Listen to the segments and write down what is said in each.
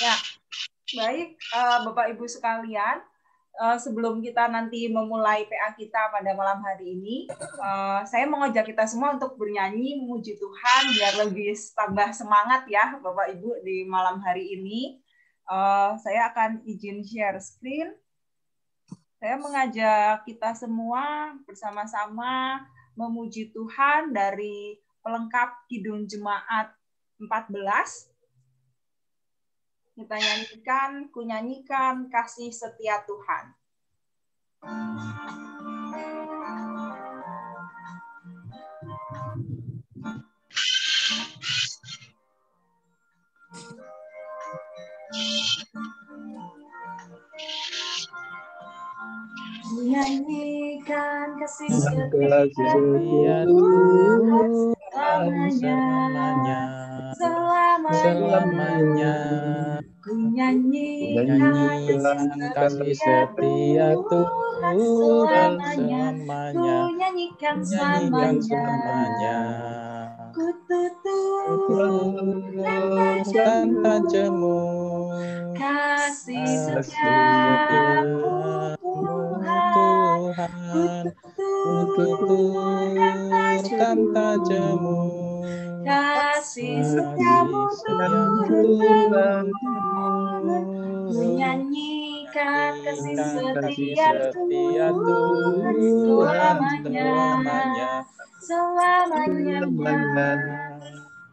Ya, baik Bapak Ibu sekalian, sebelum kita nanti memulai PA kita pada malam hari ini, saya mengajak kita semua untuk bernyanyi memuji Tuhan biar lebih tambah semangat ya Bapak Ibu di malam hari ini. Saya akan izin share screen. Saya mengajak kita semua bersama-sama memuji Tuhan dari pelengkap Kidung Jemaat 14. Kita nyanyikan, ku nyanyikan kasih setia Tuhan. Ku nyanyikan kasih setia Tuhan selamanya. Ku nyanyikan kasih setia Tuhan selamanya. Ku nyanyikan selamanya. Ku tutur tanpa jemu kasih setiamu Tuhan. Ku tutur tanpa jemu kasih setiamu Tuhan. Ku nyanyikan kasih setia Tuhan selamanya.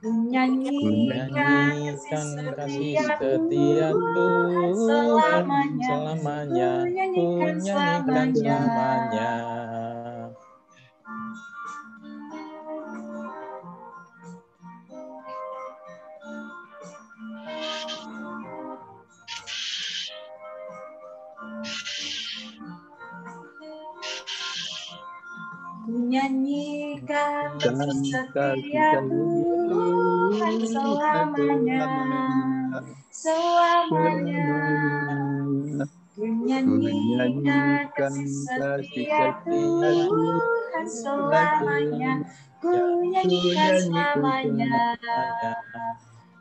Ku nyanyikan kasih setia Tuhan selamanya. Ku nyanyikan selamanya. Ku nyanyikan kasih setia Tuhan selamanya. Ku nyanyikan kasih setia Tuhan selamanya. Ku nyanyikan selamanya.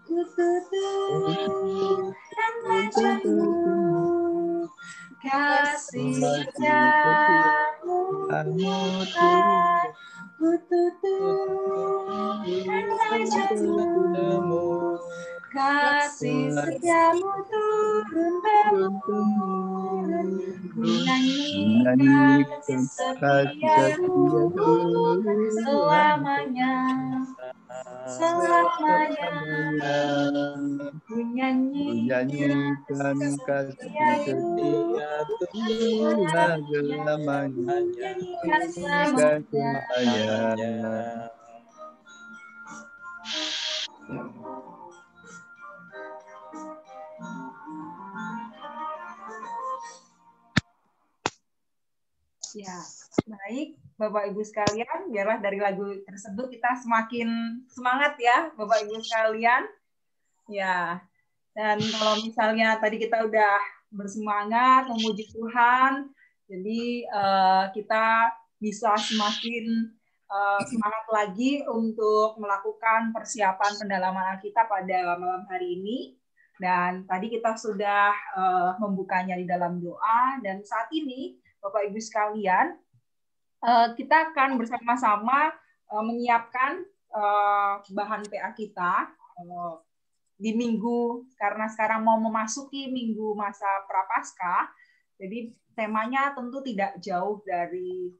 Ku tutur tanpa jemu kasih setiamu Tuhan. Ku tutur tanpa jemu kasih setiamu turun-temurun. Ku nyanyikan kasih setia Tuhan selamanya. Ku nyanyikan kasih setia Tuhan selamanya. Ya, baik Bapak Ibu sekalian, biarlah dari lagu tersebut kita semakin semangat ya Bapak Ibu sekalian. Ya, dan kalau misalnya tadi kita udah bersemangat memuji Tuhan, jadi kita bisa semakin semangat lagi untuk melakukan persiapan pendalaman Alkitab pada malam hari ini. Dan tadi kita sudah membukanya di dalam doa, dan saat ini Bapak Ibu sekalian, kita akan bersama-sama menyiapkan bahan PA kita di minggu, karena sekarang mau memasuki minggu masa Prapaskah, jadi temanya tentu tidak jauh dari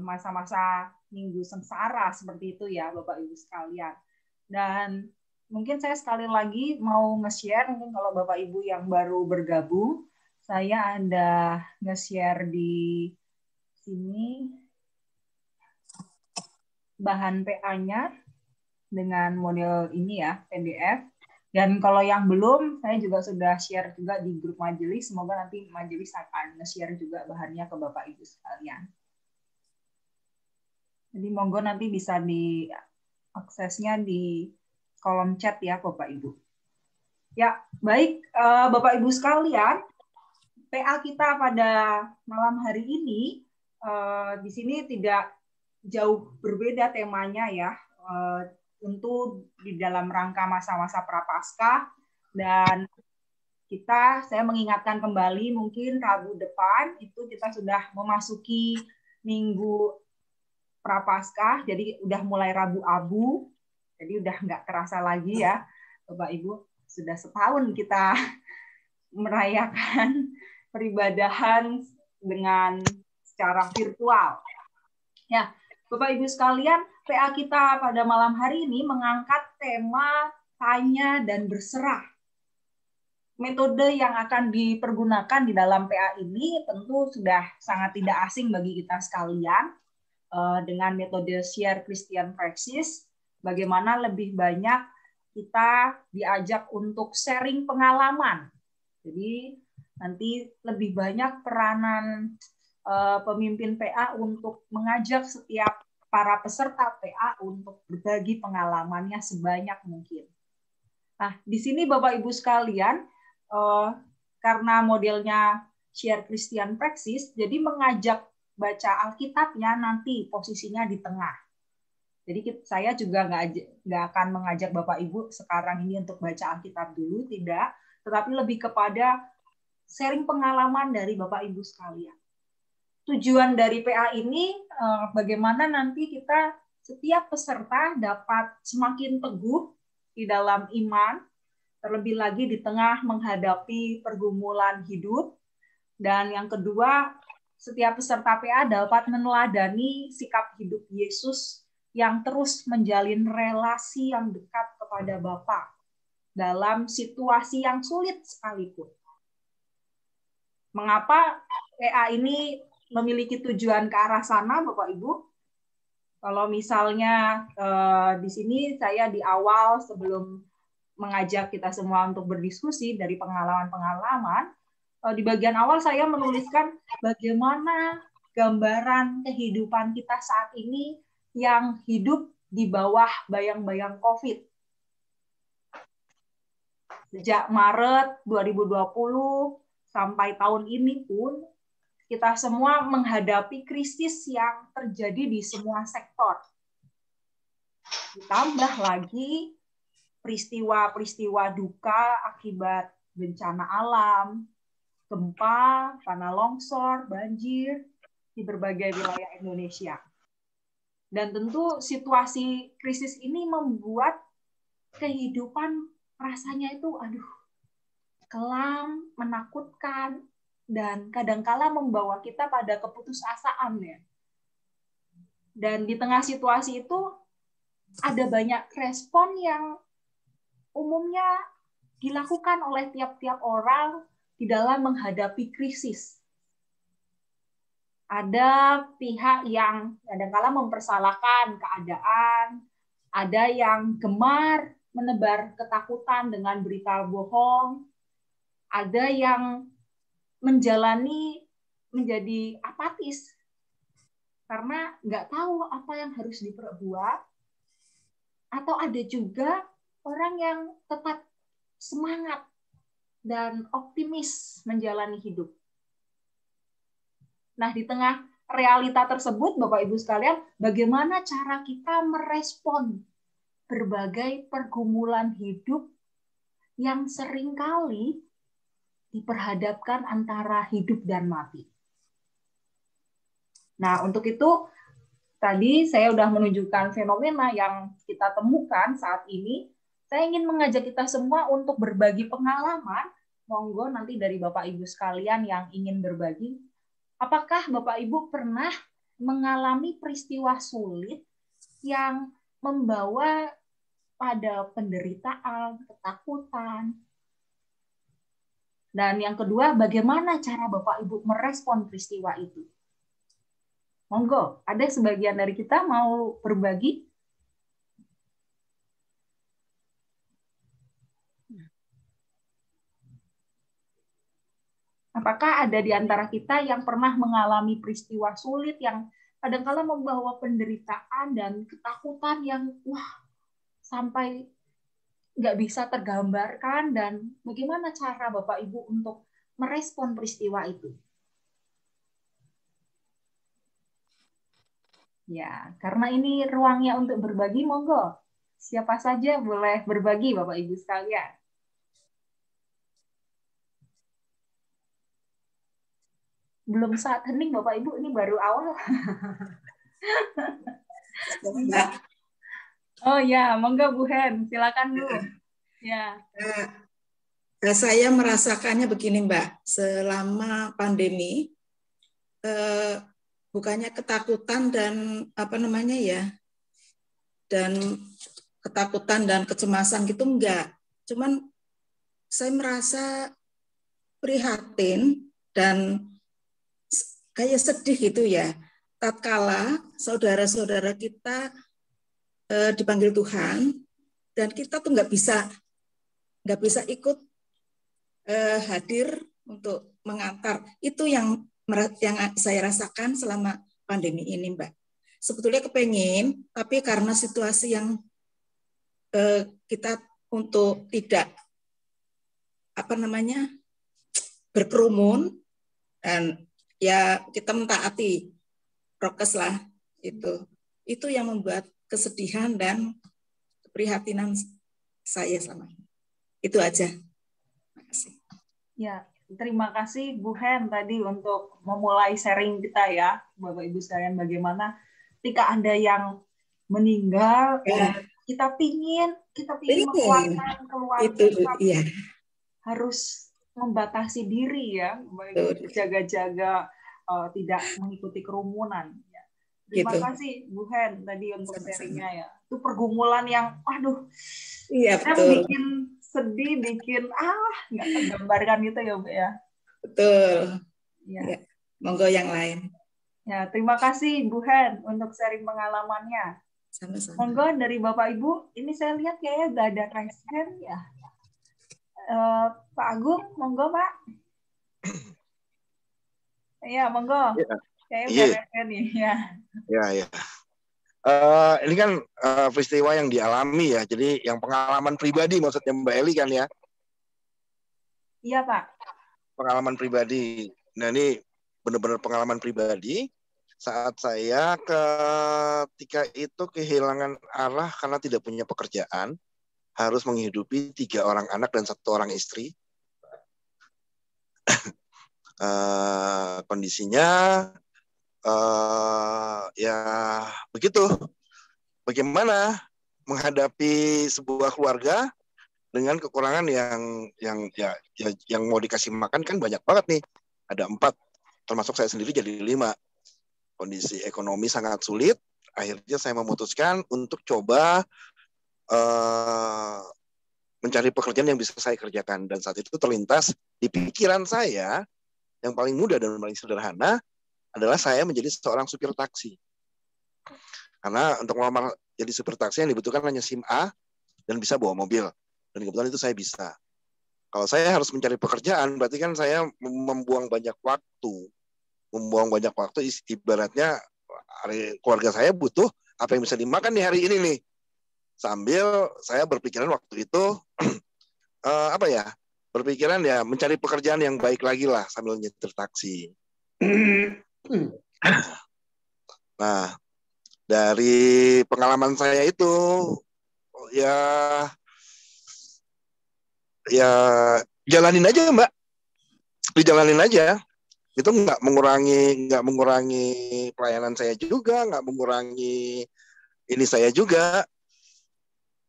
masa-masa minggu sengsara seperti itu ya Bapak Ibu sekalian. Dan mungkin saya sekali lagi mau nge-share, mungkin kalau Bapak Ibu yang baru bergabung, saya ada nge-share di sini bahan PA-nya dengan model ini ya, PDF. Dan kalau yang belum, saya juga sudah share juga di grup majelis. Semoga nanti majelis akan nge-share juga bahannya ke Bapak Ibu sekalian. Jadi monggo nanti bisa diaksesnya di kolom chat ya Bapak Ibu. Ya, baik Bapak Ibu sekalian, PA kita pada malam hari ini di sini tidak jauh berbeda temanya ya. Tentu di dalam rangka masa-masa Prapaskah, dan saya mengingatkan kembali mungkin Rabu depan itu kita sudah memasuki Minggu Prapaskah, jadi udah mulai Rabu Abu, jadi udah nggak terasa lagi ya, Bapak Ibu, sudah setahun kita merayakan peribadahan dengan secara virtual. Ya, Bapak Ibu sekalian, PA kita pada malam hari ini mengangkat tema tanya dan berserah. Metode yang akan dipergunakan di dalam PA ini tentu sudah sangat tidak asing bagi kita sekalian, dengan metode Share Christian Praxis, bagaimana lebih banyak kita diajak untuk sharing pengalaman. Jadi nanti lebih banyak peranan pemimpin PA untuk mengajak setiap para peserta PA untuk berbagi pengalamannya sebanyak mungkin. Nah, di sini Bapak Ibu sekalian, karena modelnya Share Christian Praxis, jadi mengajak baca Alkitabnya nanti posisinya di tengah. Jadi saya juga nggak akan mengajak Bapak Ibu sekarang ini untuk baca Alkitab dulu, tidak. Tetapi lebih kepada sharing pengalaman dari Bapak Ibu sekalian. Tujuan dari PA ini bagaimana nanti kita setiap peserta dapat semakin teguh di dalam iman, terlebih lagi di tengah menghadapi pergumulan hidup. Dan yang kedua, setiap peserta PA dapat meneladani sikap hidup Yesus yang terus menjalin relasi yang dekat kepada Bapa dalam situasi yang sulit sekalipun. Mengapa PA ini memiliki tujuan ke arah sana, Bapak Ibu? Kalau misalnya di sini saya di awal sebelum mengajak kita semua untuk berdiskusi dari pengalaman-pengalaman, di bagian awal saya menuliskan bagaimana gambaran kehidupan kita saat ini yang hidup di bawah bayang-bayang COVID. Sejak Maret 2020 sampai tahun ini pun kita semua menghadapi krisis yang terjadi di semua sektor. Ditambah lagi peristiwa-peristiwa duka akibat bencana alam, gempa, tanah longsor, banjir di berbagai wilayah Indonesia. Dan tentu situasi krisis ini membuat kehidupan rasanya itu kelam, menakutkan, dan kadangkala membawa kita pada keputusasaan ya. Dan di tengah situasi itu ada banyak respon yang umumnya dilakukan oleh tiap-tiap orang di dalam menghadapi krisis. Ada pihak yang kadang-kala mempersalahkan keadaan, ada yang gemar menebar ketakutan dengan berita bohong, ada yang menjadi apatis karena nggak tahu apa yang harus diperbuat, atau ada juga orang yang tetap semangat dan optimis menjalani hidup. Nah, di tengah realita tersebut, Bapak Ibu sekalian, bagaimana cara kita merespon berbagai pergumulan hidup yang seringkali diperhadapkan antara hidup dan mati. Nah, untuk itu, tadi saya sudah menunjukkan fenomena yang kita temukan saat ini. Saya ingin mengajak kita semua untuk berbagi pengalaman. Monggo nanti dari Bapak Ibu sekalian yang ingin berbagi. Apakah Bapak Ibu pernah mengalami peristiwa sulit yang membawa pada penderitaan, ketakutan? Dan yang kedua, bagaimana cara Bapak Ibu merespon peristiwa itu? Monggo, ada sebagian dari kita mau berbagi? Apakah ada di antara kita yang pernah mengalami peristiwa sulit yang kadang-kala membawa penderitaan dan ketakutan yang sampai nggak bisa tergambarkan, dan bagaimana cara Bapak Ibu untuk merespon peristiwa itu? Ya, karena ini ruangnya untuk berbagi, monggo. Siapa saja boleh berbagi, Bapak Ibu sekalian. belum saat hening Bapak Ibu, ini baru awal. Oh ya, monggo Bu Hen, silakan Bu. Ya. Saya merasakannya begini Mbak, selama pandemi bukannya ketakutan dan apa namanya ya, dan ketakutan dan kecemasan gitu enggak. Cuman saya merasa prihatin dan kayak sedih gitu ya. Tatkala saudara-saudara kita dipanggil Tuhan dan kita tuh nggak bisa ikut hadir untuk mengantar. Itu yang saya rasakan selama pandemi ini, Mbak. Sebetulnya kepengen, tapi karena situasi yang kita untuk tidak apa namanya berkerumun dan ya kita mentaati prokes lah, itu yang membuat kesedihan dan keprihatinan saya selama ini. Itu aja. Terima kasih. Ya, terima kasih Bu Hen tadi untuk memulai sharing kita ya, Bapak Ibu sekalian, bagaimana ketika Anda yang meninggal, kita pingin menguatkan keluarga, tapi harus membatasi diri ya, jaga-jaga tidak mengikuti kerumunan. Ya. Terima kasih Bu Hen tadi untuk sharingnya ya. Itu pergumulan yang, aduh, bikin sedih, bikin nggak tergambarkan gitu ya Bu ya. Betul. Ya. Monggo yang lain. Ya, terima kasih Bu Hen untuk sharing pengalamannya. Sama-sama. Monggo dari Bapak Ibu, ini saya lihat kayaknya udah ada raise hand ya. Pak Agung, monggo Pak. Iya, monggo. Kayaknya udah raise hand nih ya. Ya. Ini kan peristiwa yang dialami ya, jadi yang pengalaman pribadi maksudnya Mbak Eli kan ya? Iya Pak. Pengalaman pribadi. Nah ini benar-benar pengalaman pribadi saat saya ketika itu kehilangan arah karena tidak punya pekerjaan, harus menghidupi 3 orang anak dan 1 orang istri. Kondisinya ya begitu. Bagaimana menghadapi sebuah keluarga dengan kekurangan yang mau dikasih makan kan banyak banget nih. Ada 4, termasuk saya sendiri jadi 5. Kondisi ekonomi sangat sulit. Akhirnya saya memutuskan untuk coba mencari pekerjaan yang bisa saya kerjakan. Dan saat itu terlintas di pikiran saya yang paling mudah dan paling sederhana adalah saya menjadi seorang supir taksi. Karena untuk melamar jadi supir taksi yang dibutuhkan hanya SIM A dan bisa bawa mobil. Dan kebetulan itu saya bisa. Kalau saya harus mencari pekerjaan, berarti kan saya membuang banyak waktu. Ibaratnya keluarga saya butuh apa yang bisa dimakan di hari ini nih. Sambil saya berpikiran waktu itu, berpikiran ya mencari pekerjaan yang baik lagi lah sambil nyetir taksi. Nah, dari pengalaman saya itu ya jalanin aja Mbak, dijalanin aja. Itu nggak mengurangi pelayanan saya juga, nggak mengurangi ini saya juga.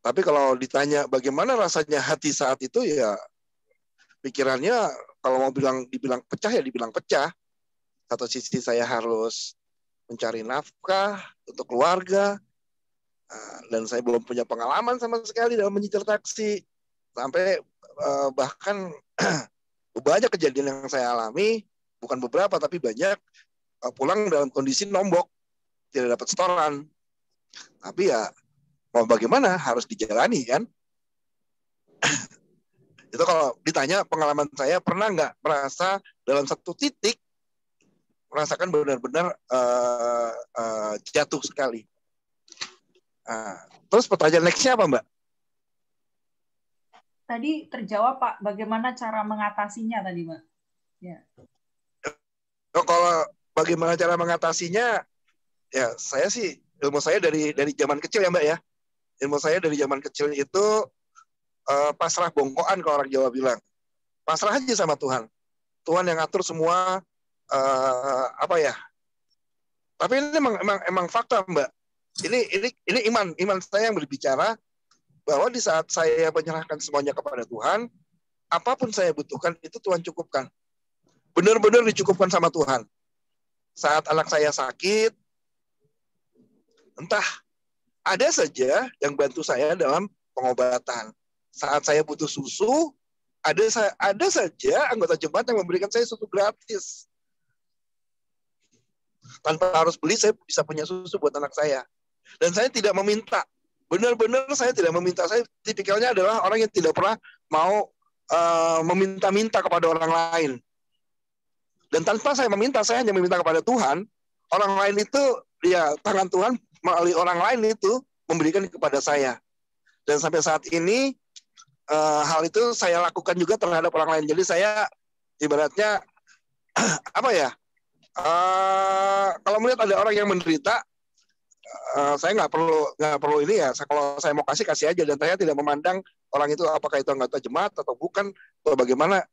Tapi kalau ditanya bagaimana rasanya hati saat itu ya pikirannya kalau mau dibilang pecah ya dibilang pecah. Satu sisi saya harus mencari nafkah untuk keluarga, dan saya belum punya pengalaman sama sekali dalam menyetir taksi. Sampai bahkan banyak kejadian yang saya alami, bukan beberapa tapi banyak, pulang dalam kondisi nombok, tidak dapat setoran. Tapi ya mau bagaimana, harus dijalani kan. Itu kalau ditanya pengalaman saya, pernah nggak merasa dalam satu titik merasakan benar-benar jatuh sekali. Terus pertanyaan next-nya apa Mbak? Tadi terjawab Pak, bagaimana cara mengatasinya tadi Mbak? Ya. Kalau bagaimana cara mengatasinya, ya saya sih, ilmu saya dari zaman kecil ya Mbak ya. Ilmu saya dari zaman kecil itu pasrah bongkoan kalau orang Jawa bilang. Pasrah aja sama Tuhan. Tuhan yang atur semua apa ya? Tapi ini emang fakta, Mbak. Ini iman saya yang berbicara bahwa di saat saya menyerahkan semuanya kepada Tuhan, apapun saya butuhkan itu Tuhan cukupkan. Benar-benar dicukupkan sama Tuhan. Saat anak saya sakit, entah ada saja yang bantu saya dalam pengobatan. Saat saya butuh susu, ada saja anggota jemaat yang memberikan saya susu gratis. Tanpa harus beli, saya bisa punya susu buat anak saya. Dan saya tidak meminta. Benar-benar saya tidak meminta. Saya tipikalnya adalah orang yang tidak pernah mau meminta-minta kepada orang lain. Dan tanpa saya meminta, saya hanya meminta kepada Tuhan. Orang lain itu, ya tangan Tuhan melalui orang lain itu memberikan kepada saya. Dan sampai saat ini, hal itu saya lakukan juga terhadap orang lain. Jadi saya ibaratnya, apa ya, kalau melihat ada orang yang menderita, saya nggak perlu ini ya. Kalau saya mau kasih aja, dan saya tidak memandang orang itu apakah itu anggota jemaat atau bukan atau bagaimana.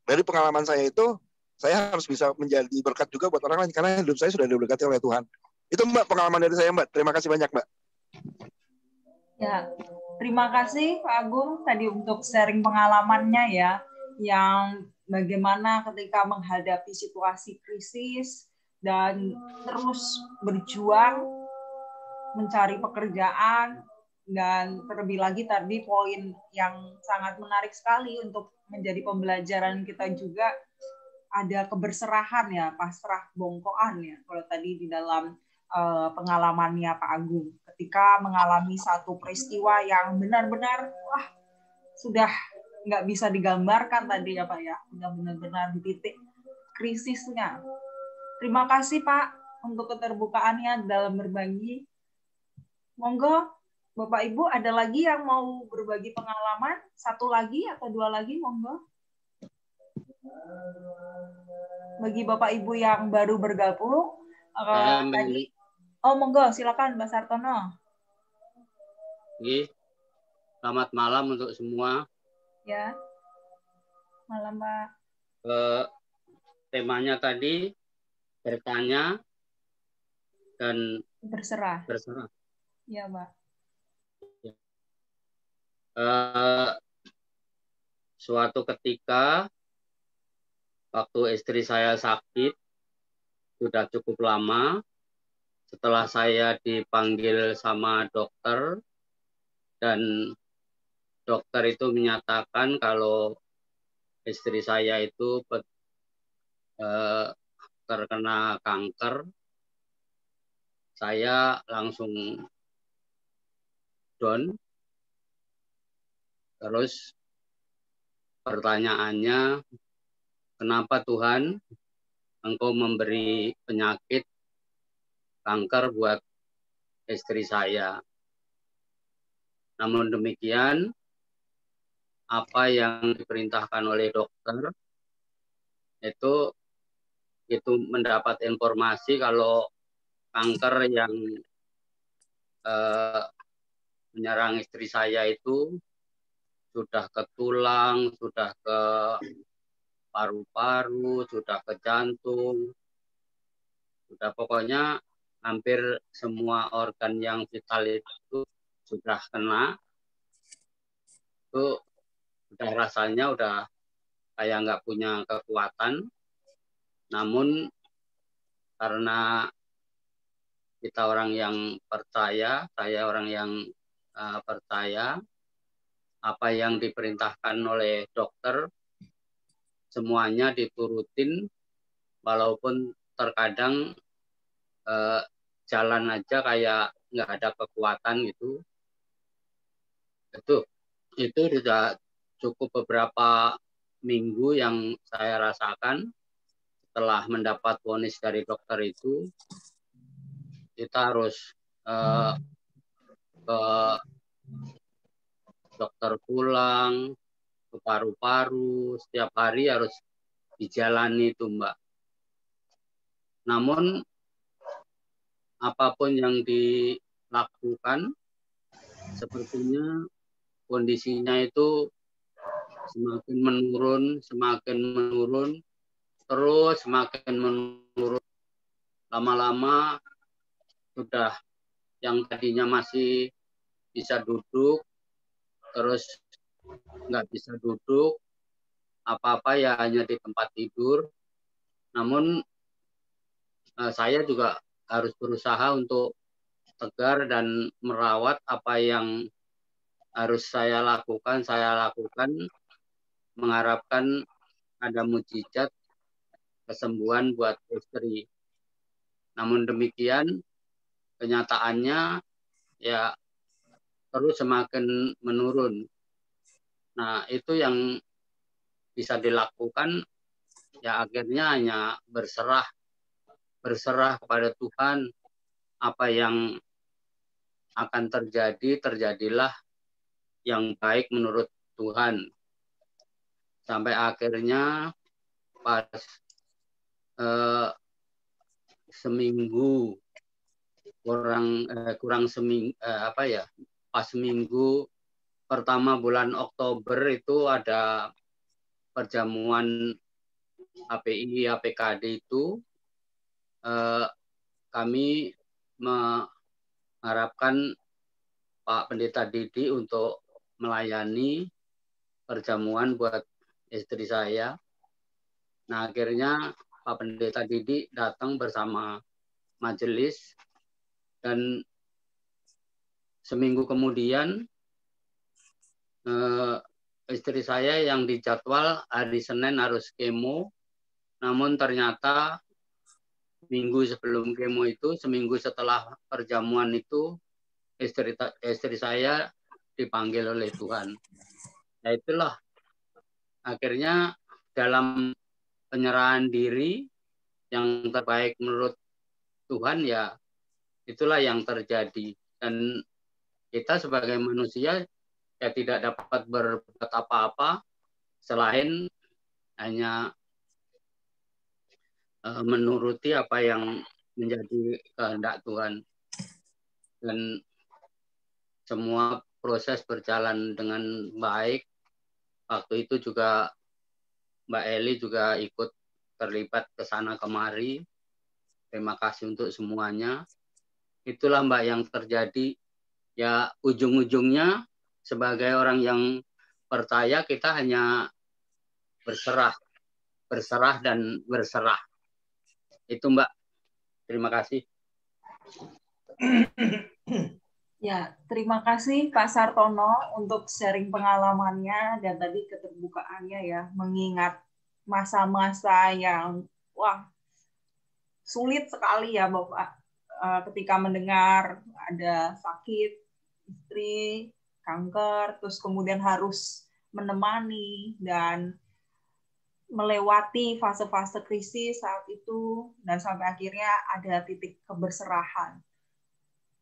Dari pengalaman saya itu, saya harus bisa menjadi berkat juga buat orang lain karena hidup saya sudah diberkati oleh Tuhan. Itu Mbak pengalaman dari saya, Mbak. Terima kasih banyak, Mbak. Ya, terima kasih Pak Agung tadi untuk sharing pengalamannya ya, yang bagaimana ketika menghadapi situasi krisis dan terus berjuang mencari pekerjaan, dan terlebih lagi tadi poin yang sangat menarik sekali untuk menjadi pembelajaran kita juga, ada keberserahan ya, pasrah bongkoan ya, kalau tadi di dalam pengalamannya Pak Agung ketika mengalami satu peristiwa yang benar-benar sudah nggak bisa digambarkan tadi ya Pak ya, sudah benar-benar di titik krisisnya. Terima kasih Pak untuk keterbukaannya dalam berbagi. Monggo Bapak Ibu, ada lagi yang mau berbagi pengalaman? Satu lagi atau dua lagi, monggo. Bagi Bapak Ibu yang baru bergabung, tadi, monggo, silakan Mbak Sartono. Selamat malam untuk semua. Ya, malam Pak. Temanya tadi bertanya dan berserah. Ya, Pak. Suatu ketika waktu istri saya sakit sudah cukup lama, setelah saya dipanggil sama dokter dan dokter itu menyatakan kalau istri saya itu terkena kanker, saya langsung down. Terus pertanyaannya, kenapa Tuhan Engkau memberi penyakit kanker buat istri saya? Namun demikian, apa yang diperintahkan oleh dokter itu mendapat informasi kalau kanker yang menyerang istri saya itu sudah ke tulang, sudah ke paru-paru, sudah ke jantung, sudah pokoknya hampir semua organ yang vital itu sudah kena. Itu udah rasanya udah kayak nggak punya kekuatan. Namun karena kita orang yang percaya, saya orang yang percaya, apa yang diperintahkan oleh dokter semuanya diturutin, walaupun terkadang jalan aja kayak nggak ada kekuatan gitu. Itu sudah cukup beberapa minggu yang saya rasakan. Setelah mendapat vonis dari dokter itu, kita harus ke dokter tulang, ke paru-paru, setiap hari harus dijalani itu, Mbak. Namun apapun yang dilakukan, sepertinya kondisinya itu semakin menurun, terus semakin menurun. Lama-lama sudah yang tadinya masih bisa duduk, terus nggak bisa duduk, apa-apa ya hanya di tempat tidur. Namun saya juga harus berusaha untuk tegar dan merawat apa yang harus saya lakukan, mengharapkan ada mujizat kesembuhan buat istri. Namun demikian, kenyataannya ya terus semakin menurun. Nah, itu yang bisa dilakukan ya akhirnya hanya berserah kepada Tuhan. Apa yang akan terjadi, terjadilah yang baik menurut Tuhan. Sampai akhirnya pas seminggu kurang seminggu pas minggu pertama bulan Oktober itu ada perjamuan API APKD itu kami mengharapkan Pak Pendeta Didi untuk melayani perjamuan buat istri saya. Nah, akhirnya Pak Pendeta Didi datang bersama majelis dan seminggu kemudian istri saya yang dijadwal hari Senin harus kemo, namun ternyata minggu sebelum kemo itu, seminggu setelah perjamuan itu, istri saya dipanggil oleh Tuhan. Nah, itulah akhirnya dalam penyerahan diri yang terbaik menurut Tuhan, ya itulah yang terjadi. Dan kita sebagai manusia ya tidak dapat berbuat apa-apa selain hanya menuruti apa yang menjadi kehendak Tuhan. Dan semua proses berjalan dengan baik. Waktu itu juga Mbak Eli juga ikut terlibat ke sana kemari. Terima kasih untuk semuanya. Itulah Mbak yang terjadi. Ya ujung-ujungnya sebagai orang yang percaya kita hanya berserah dan berserah. Itu Mbak. Terima kasih. Ya, terima kasih Pak Sartono untuk sharing pengalamannya dan tadi keterbukaannya ya, mengingat masa-masa yang sulit sekali ya Bapak ketika mendengar ada sakit istri, kanker, terus kemudian harus menemani dan melewati fase-fase krisis saat itu dan sampai akhirnya ada titik keberserahan.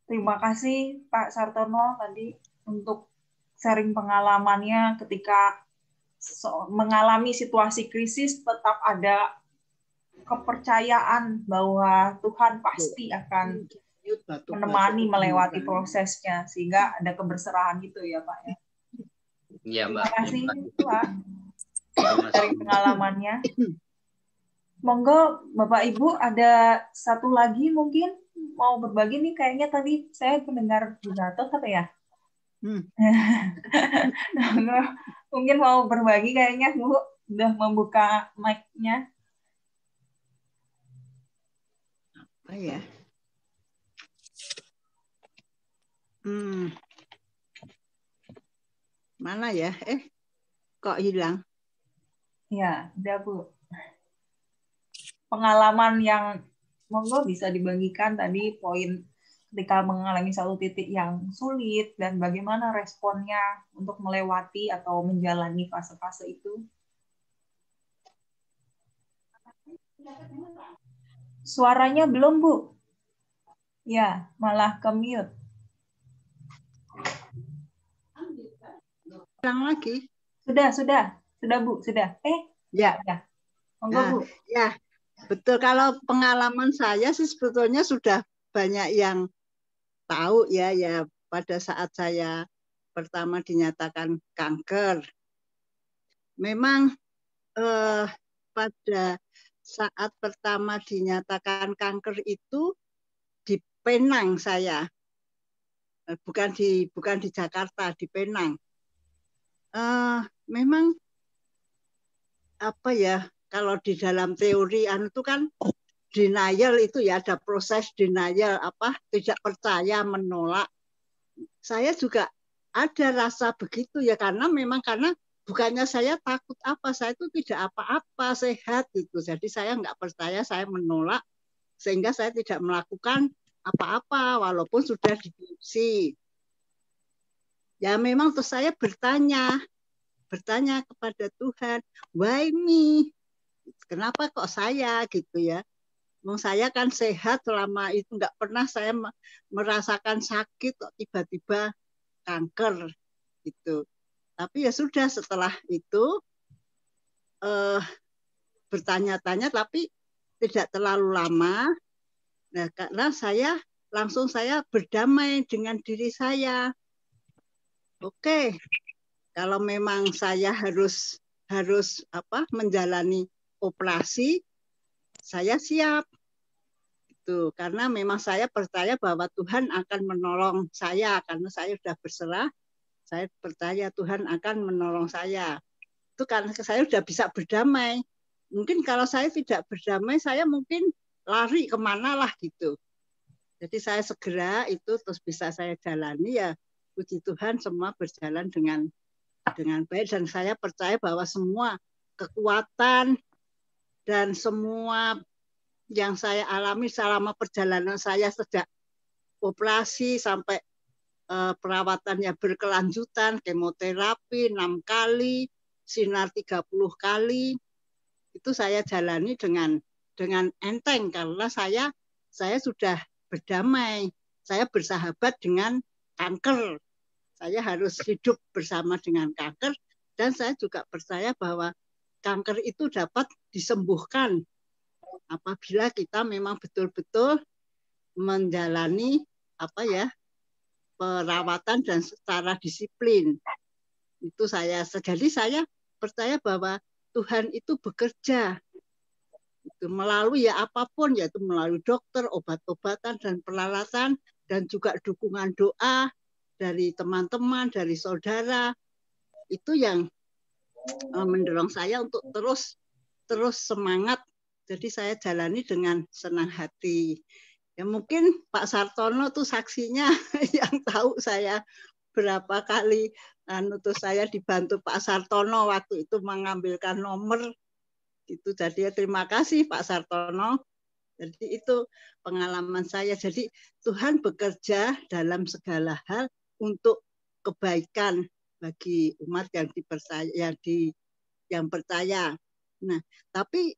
Terima kasih Pak Sartono tadi untuk sharing pengalamannya ketika mengalami situasi krisis tetap ada kepercayaan bahwa Tuhan pasti akan menemani melewati prosesnya sehingga ada keberserahan gitu ya Pak ya. Iya Mbak. Terima kasih Pak dari pengalamannya. Monggo Bapak Ibu ada satu lagi mungkin mau berbagi nih, kayaknya tadi saya mendengar pidato apa ya? Mungkin mau berbagi kayaknya Bu, udah membuka mic-nya. Apa ya? Mana ya? Kok hilang? Ya, udah Bu. Pengalaman yang monggo bisa dibagikan tadi poin ketika mengalami satu titik yang sulit dan bagaimana responnya untuk melewati atau menjalani fase-fase itu. Suaranya belum, Bu? Ya, malah ke-mute. Hilang lagi? Sudah, Bu, sudah. Ya. Monggo, Bu. Ya, betul. Kalau pengalaman saya sih sebetulnya sudah banyak yang tahu ya pada saat saya pertama dinyatakan kanker. Memang pada saat pertama dinyatakan kanker itu di Penang saya. Bukan di Jakarta, di Penang. Memang apa ya, kalau di dalam teori itu kan denial itu ya, ada proses denial, tidak percaya, menolak. Saya juga ada rasa begitu ya, karena bukannya saya takut saya itu tidak apa-apa, sehat gitu. Jadi saya nggak percaya, saya menolak, sehingga saya tidak melakukan apa-apa walaupun sudah dibiopsi. Ya memang terus saya bertanya kepada Tuhan, why me? Kenapa kok saya gitu ya? Saya kan sehat selama itu, nggak pernah saya merasakan sakit kok tiba-tiba kanker gitu. Tapi ya sudah, setelah itu bertanya-tanya tapi tidak terlalu lama. Nah, karena saya berdamai dengan diri saya. Oke, kalau memang saya harus menjalani operasi, saya siap. Itu karena memang saya percaya bahwa Tuhan akan menolong saya, karena saya sudah berserah. Saya percaya Tuhan akan menolong saya. Itu karena saya sudah bisa berdamai. Mungkin kalau saya tidak berdamai, saya mungkin lari kemana lah gitu. Jadi saya segera itu terus bisa saya jalani, ya puji Tuhan semua berjalan dengan baik, dan saya percaya bahwa semua kekuatan dan semua yang saya alami selama perjalanan saya sejak operasi sampai perawatannya berkelanjutan, kemoterapi 6 kali, sinar 30 kali, itu saya jalani dengan enteng karena saya sudah berdamai, saya bersahabat dengan kanker. Saya harus hidup bersama dengan kanker, dan saya juga percaya bahwa kanker itu dapat disembuhkan apabila kita memang betul-betul menjalani perawatan dan secara disiplin. Itu jadi saya percaya bahwa Tuhan itu bekerja itu melalui apapun, yaitu melalui dokter, obat-obatan dan peralatan, dan juga dukungan doa dari teman-teman, dari saudara. Itu yang mendorong saya untuk terus semangat. Jadi saya jalani dengan senang hati. Ya mungkin Pak Sartono tuh saksinya yang tahu saya berapa kali saya dibantu Pak Sartono waktu itu mengambilkan nomor itu. Jadi terima kasih Pak Sartono. Jadi itu pengalaman saya. Jadi Tuhan bekerja dalam segala hal untuk kebaikan bagi umat yang dipercaya, yang percaya. Nah, tapi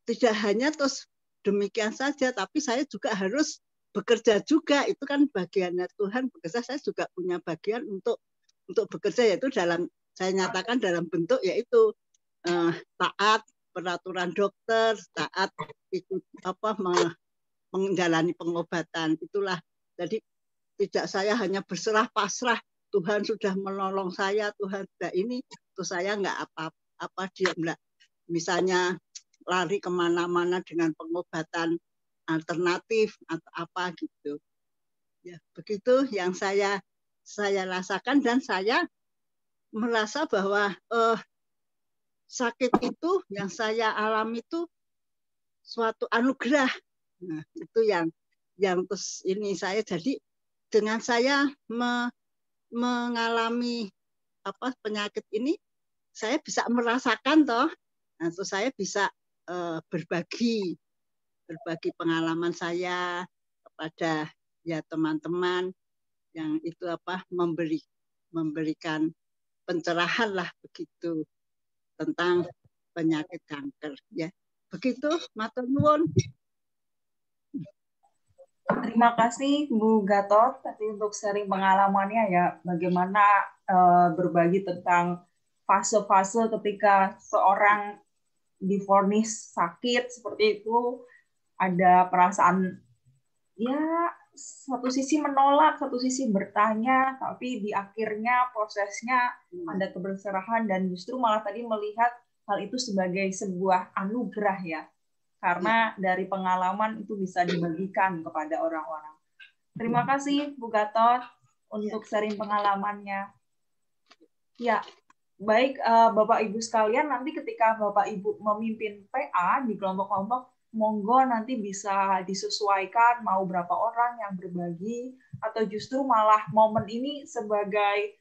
tidak hanya terus demikian saja, tapi saya juga harus bekerja juga. Itu kan bagiannya Tuhan bekerja. Saya juga punya bagian untuk bekerja, yaitu saya nyatakan dalam bentuk yaitu taat peraturan dokter, taat ikut menjalani pengobatan. Itulah. Jadi tidak saya hanya berserah pasrah, Tuhan sudah menolong saya, Tuhan sudah ini, terus saya nggak apa-apa, dia enggak misalnya lari kemana-mana dengan pengobatan alternatif atau apa gitu. Ya, begitu yang saya rasakan, dan saya merasa bahwa sakit itu yang saya alami itu suatu anugerah. Nah, itu yang terus ini saya jadi dengan saya mengalami penyakit ini, saya bisa merasakan nah, terus saya bisa berbagi pengalaman saya kepada ya teman-teman yang itu memberikan pencerahan lah begitu tentang penyakit kanker ya. Begitu, matur nuwun. Terima kasih Bu Gatot tadi untuk sharing pengalamannya ya, bagaimana berbagi tentang fase-fase ketika seorang divonis sakit seperti itu, ada perasaan ya satu sisi menolak, satu sisi bertanya, tapi di akhirnya prosesnya ada keberserahan dan justru malah tadi melihat hal itu sebagai sebuah anugerah ya. karena dari pengalaman itu bisa dibagikan kepada orang-orang. Terima kasih Bu Gatot untuk sharing pengalamannya. Ya, baik Bapak Ibu sekalian, nanti ketika Bapak Ibu memimpin PA di kelompok-kelompok, monggo nanti bisa disesuaikan mau berapa orang yang berbagi, atau justru malah momen ini sebagai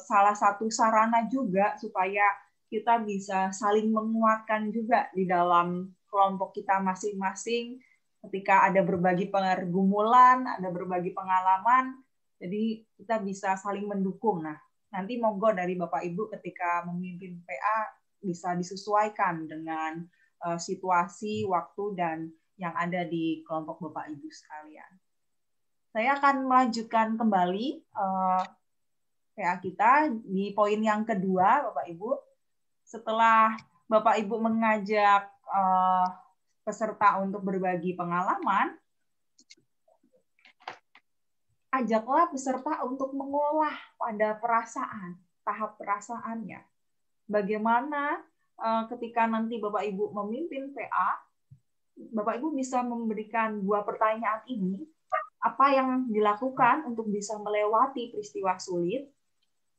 salah satu sarana juga supaya kita bisa saling menguatkan juga di dalam kelompok kita masing-masing ketika ada berbagi pergumulan, ada berbagi pengalaman, jadi kita bisa saling mendukung. Nah, nanti monggo dari Bapak Ibu ketika memimpin PA bisa disesuaikan dengan situasi, waktu, dan yang ada di kelompok Bapak Ibu sekalian. Saya akan melanjutkan kembali PA kita di poin yang kedua, Bapak Ibu. Setelah Bapak Ibu mengajak peserta untuk berbagi pengalaman, ajaklah peserta untuk mengolah pada perasaan, tahap perasaannya. Bagaimana ketika nanti Bapak Ibu memimpin PA, Bapak Ibu bisa memberikan 2 pertanyaan ini, apa yang dilakukan untuk bisa melewati peristiwa sulit.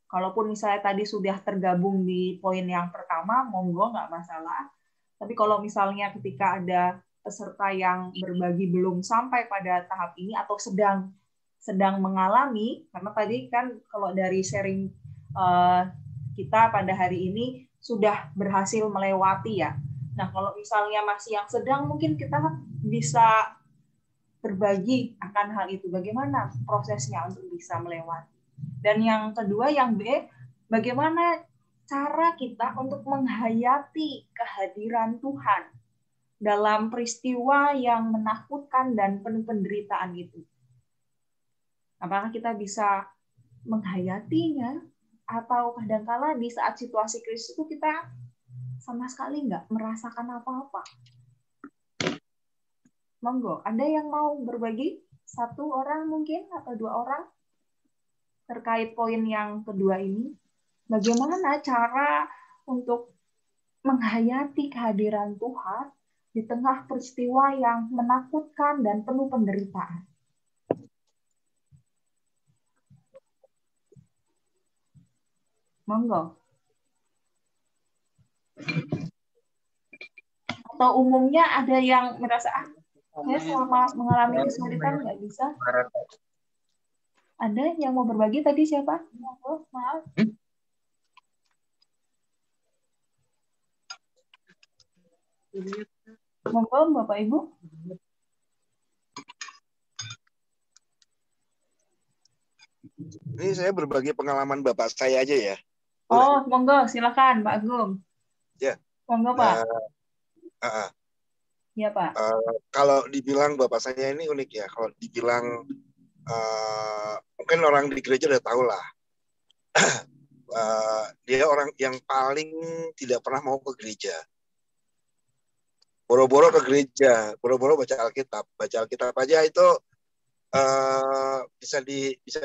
Kalaupun misalnya tadi sudah tergabung di poin yang pertama, monggo, nggak masalah. Tapi kalau misalnya ketika ada peserta yang berbagi belum sampai pada tahap ini atau sedang mengalami, karena tadi kan kalau dari sharing kita pada hari ini sudah berhasil melewati ya. Nah, kalau misalnya masih yang sedang, mungkin kita bisa berbagi akan hal itu. Bagaimana prosesnya untuk bisa melewati. Dan yang kedua, yang B, bagaimana cara kita untuk menghayati kehadiran Tuhan dalam peristiwa yang menakutkan dan penuh penderitaan itu. Apakah kita bisa menghayatinya, atau kadangkala di saat situasi krisis itu kita sama sekali nggak merasakan apa-apa. Monggo, ada yang mau berbagi? 1 orang mungkin, atau 2 orang terkait poin yang kedua ini? Bagaimana cara untuk menghayati kehadiran Tuhan di tengah peristiwa yang menakutkan dan penuh penderitaan? Monggo. Atau umumnya ada yang merasa, saya selama mengalami kesulitan nggak bisa. Ada yang mau berbagi tadi siapa? Monggo, maaf. Monggo, Bapak Ibu. Ini saya berbagi pengalaman Bapak saya aja ya. Oh, monggo, silakan Pak Agung. Ya. Monggo Pak. Iya Pak. Kalau dibilang Bapak saya ini unik ya. Kalau dibilang mungkin orang di gereja udah tahu lah. Dia orang yang paling tidak pernah mau ke gereja. Boro-boro ke gereja, boro-boro baca Alkitab. Baca Alkitab aja itu bisa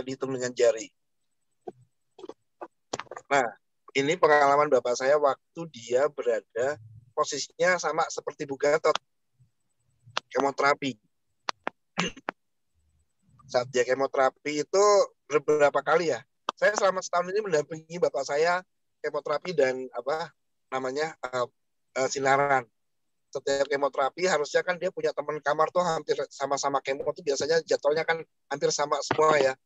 dihitung dengan jari. Nah, ini pengalaman Bapak saya waktu dia berada posisinya sama seperti Bu Gatot, kemoterapi. Saat dia kemoterapi itu beberapa kali ya. Saya selama setahun ini mendampingi Bapak saya kemoterapi dan sinaran. Setiap kemoterapi harusnya kan dia punya teman kamar tuh hampir sama-sama kemo tuh biasanya jadwalnya kan hampir sama semua ya.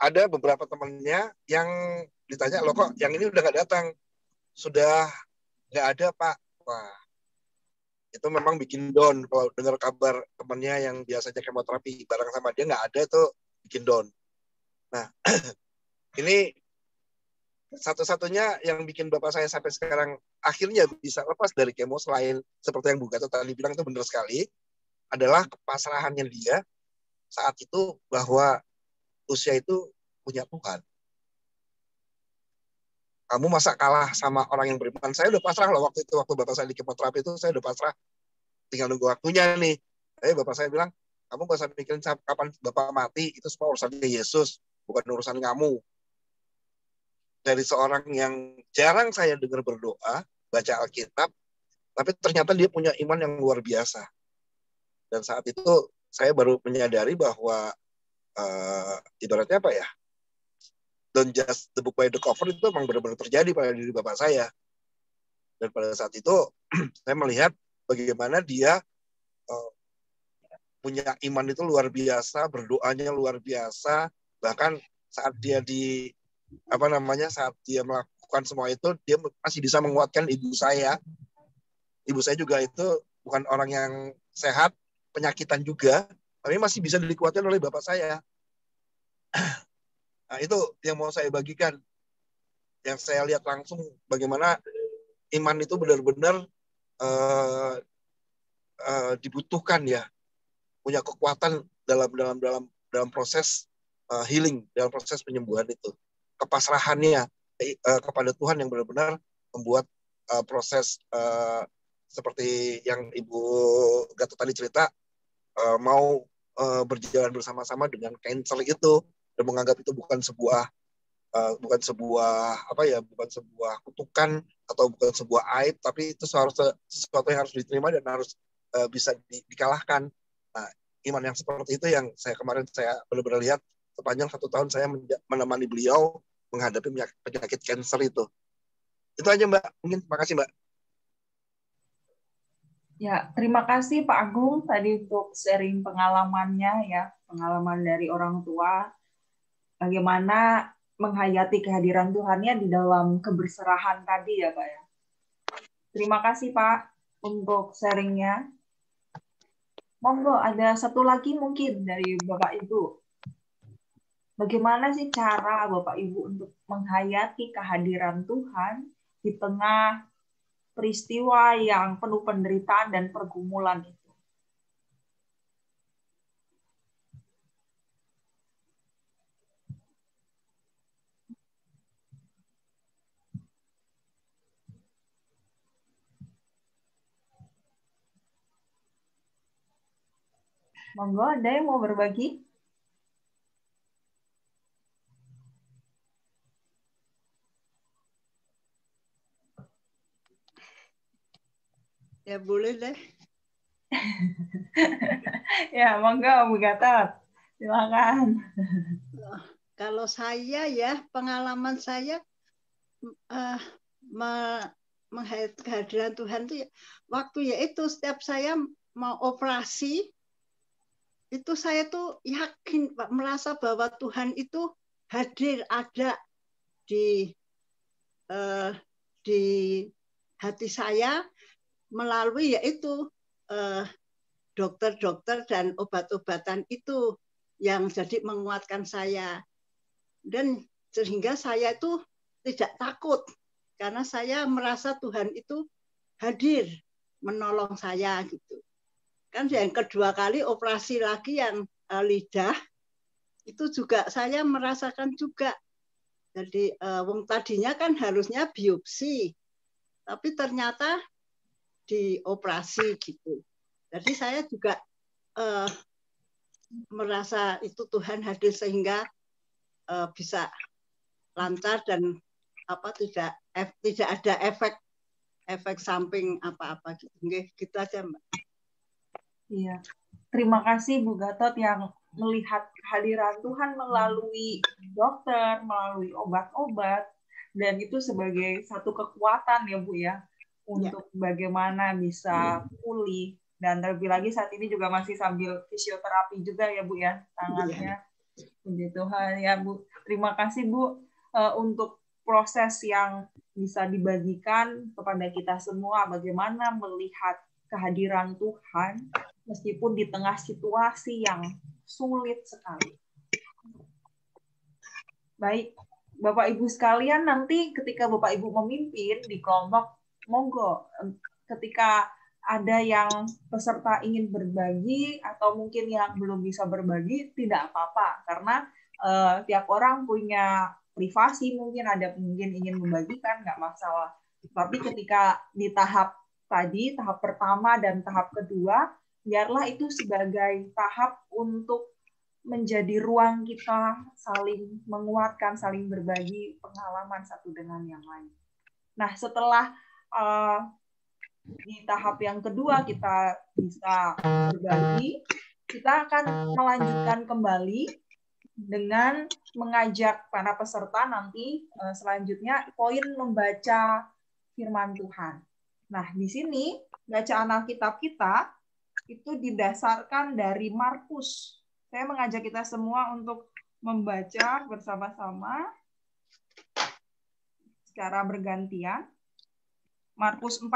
Ada beberapa temannya yang ditanya, loh kok yang ini udah nggak datang, sudah nggak ada Pak. Wah, itu memang bikin down kalau dengar kabar temannya yang biasanya kemoterapi bareng sama dia nggak ada, tuh bikin down. Nah, ini satu-satunya yang bikin Bapak saya sampai sekarang akhirnya bisa lepas dari kemo, selain seperti yang Bu Gatot tadi bilang itu benar sekali, adalah kepasrahannya dia saat itu bahwa usia itu punya Tuhan. Kamu masa kalah sama orang yang beriman? Saya udah pasrah loh waktu Bapak saya di kemoterapi itu, saya udah pasrah, tinggal nunggu waktunya nih. Tapi Bapak saya bilang, kamu gak usah mikirin kapan Bapak mati, itu semua urusannya Yesus, bukan urusan kamu. Dari seorang yang jarang saya dengar berdoa, baca Alkitab, tapi ternyata dia punya iman yang luar biasa. Dan saat itu saya baru menyadari bahwa ibaratnya apa ya, don't just the book by the cover itu memang benar-benar terjadi pada diri bapak saya. Dan pada saat itu saya melihat bagaimana dia punya iman itu luar biasa, berdoanya luar biasa, bahkan saat dia saat dia melakukan semua itu, dia masih bisa menguatkan ibu saya. Ibu saya juga itu bukan orang yang sehat, penyakitan juga, tapi masih bisa dikuatkan oleh bapak saya. Nah, itu yang mau saya bagikan. Yang saya lihat langsung bagaimana iman itu benar-benar dibutuhkan ya, punya kekuatan dalam proses healing, dalam proses penyembuhan itu. Kepasrahannya kepada Tuhan yang benar-benar membuat proses seperti yang Ibu Gatot tadi cerita, mau berjalan bersama-sama dengan cancer itu dan menganggap itu bukan sebuah kutukan atau bukan sebuah aib, tapi itu sesuatu yang harus diterima dan harus bisa dikalahkan. Nah, iman yang seperti itu yang kemarin saya benar-benar lihat sepanjang 1 tahun saya menemani beliau menghadapi penyakit kanker itu. Itu aja Mbak, mungkin. Makasih Mbak. Ya, terima kasih Pak Agung tadi untuk sharing pengalamannya ya, pengalaman dari orang tua, bagaimana menghayati kehadiran Tuhannya di dalam keberserahan tadi ya Pak ya. Terima kasih Pak untuk sharingnya. Monggo, ada satu lagi mungkin dari Bapak Ibu. Bagaimana sih cara Bapak Ibu untuk menghayati kehadiran Tuhan di tengah peristiwa yang penuh penderitaan dan pergumulan itu? Monggo, ada yang mau berbagi? Ya boleh deh. Ya, monggo Bu Gatot. Silakan. Kalau saya ya, pengalaman saya menghayati kehadiran Tuhan itu waktu yaitu setiap saya mau operasi itu saya tuh yakin Pak, merasa bahwa Tuhan itu hadir, ada di hati saya melalui yaitu dokter-dokter dan obat-obatan itu yang jadi menguatkan saya. Dan sehingga saya itu tidak takut karena saya merasa Tuhan itu hadir menolong saya gitu. Kan yang kedua kali operasi lagi yang lidah itu juga saya merasakan juga. Jadi tadinya kan harusnya biopsi, tapi ternyata dioperasi gitu. Jadi saya juga merasa itu Tuhan hadir sehingga bisa lancar dan tidak ada efek samping apa-apa gitu. Gitu aja Mbak. Iya. Terima kasih Bu Gatot yang melihat kehadiran Tuhan melalui dokter, melalui obat-obat, dan itu sebagai satu kekuatan ya Bu ya, untuk bagaimana bisa pulih. Dan terlebih lagi saat ini juga masih sambil fisioterapi juga ya Bu ya, tangannya. Puji Tuhan ya Bu. Terima kasih Bu untuk proses yang bisa dibagikan kepada kita semua, bagaimana melihat kehadiran Tuhan meskipun di tengah situasi yang sulit sekali. Baik, Bapak Ibu sekalian, nanti ketika Bapak Ibu memimpin di kelompok, monggo ketika ada yang peserta ingin berbagi atau mungkin yang belum bisa berbagi, tidak apa-apa karena tiap orang punya privasi, mungkin ada mungkin ingin membagikan, nggak masalah. Tapi ketika di tahap tadi, tahap pertama dan tahap kedua, biarlah itu sebagai tahap untuk menjadi ruang kita saling menguatkan, saling berbagi pengalaman satu dengan yang lain. Nah, setelah di tahap yang kedua kita bisa berbagi, kita akan melanjutkan kembali dengan mengajak para peserta nanti selanjutnya poin membaca firman Tuhan. Nah, di sini bacaan Alkitab kita itu didasarkan dari Markus. Saya mengajak kita semua untuk membaca bersama-sama secara bergantian. Markus 14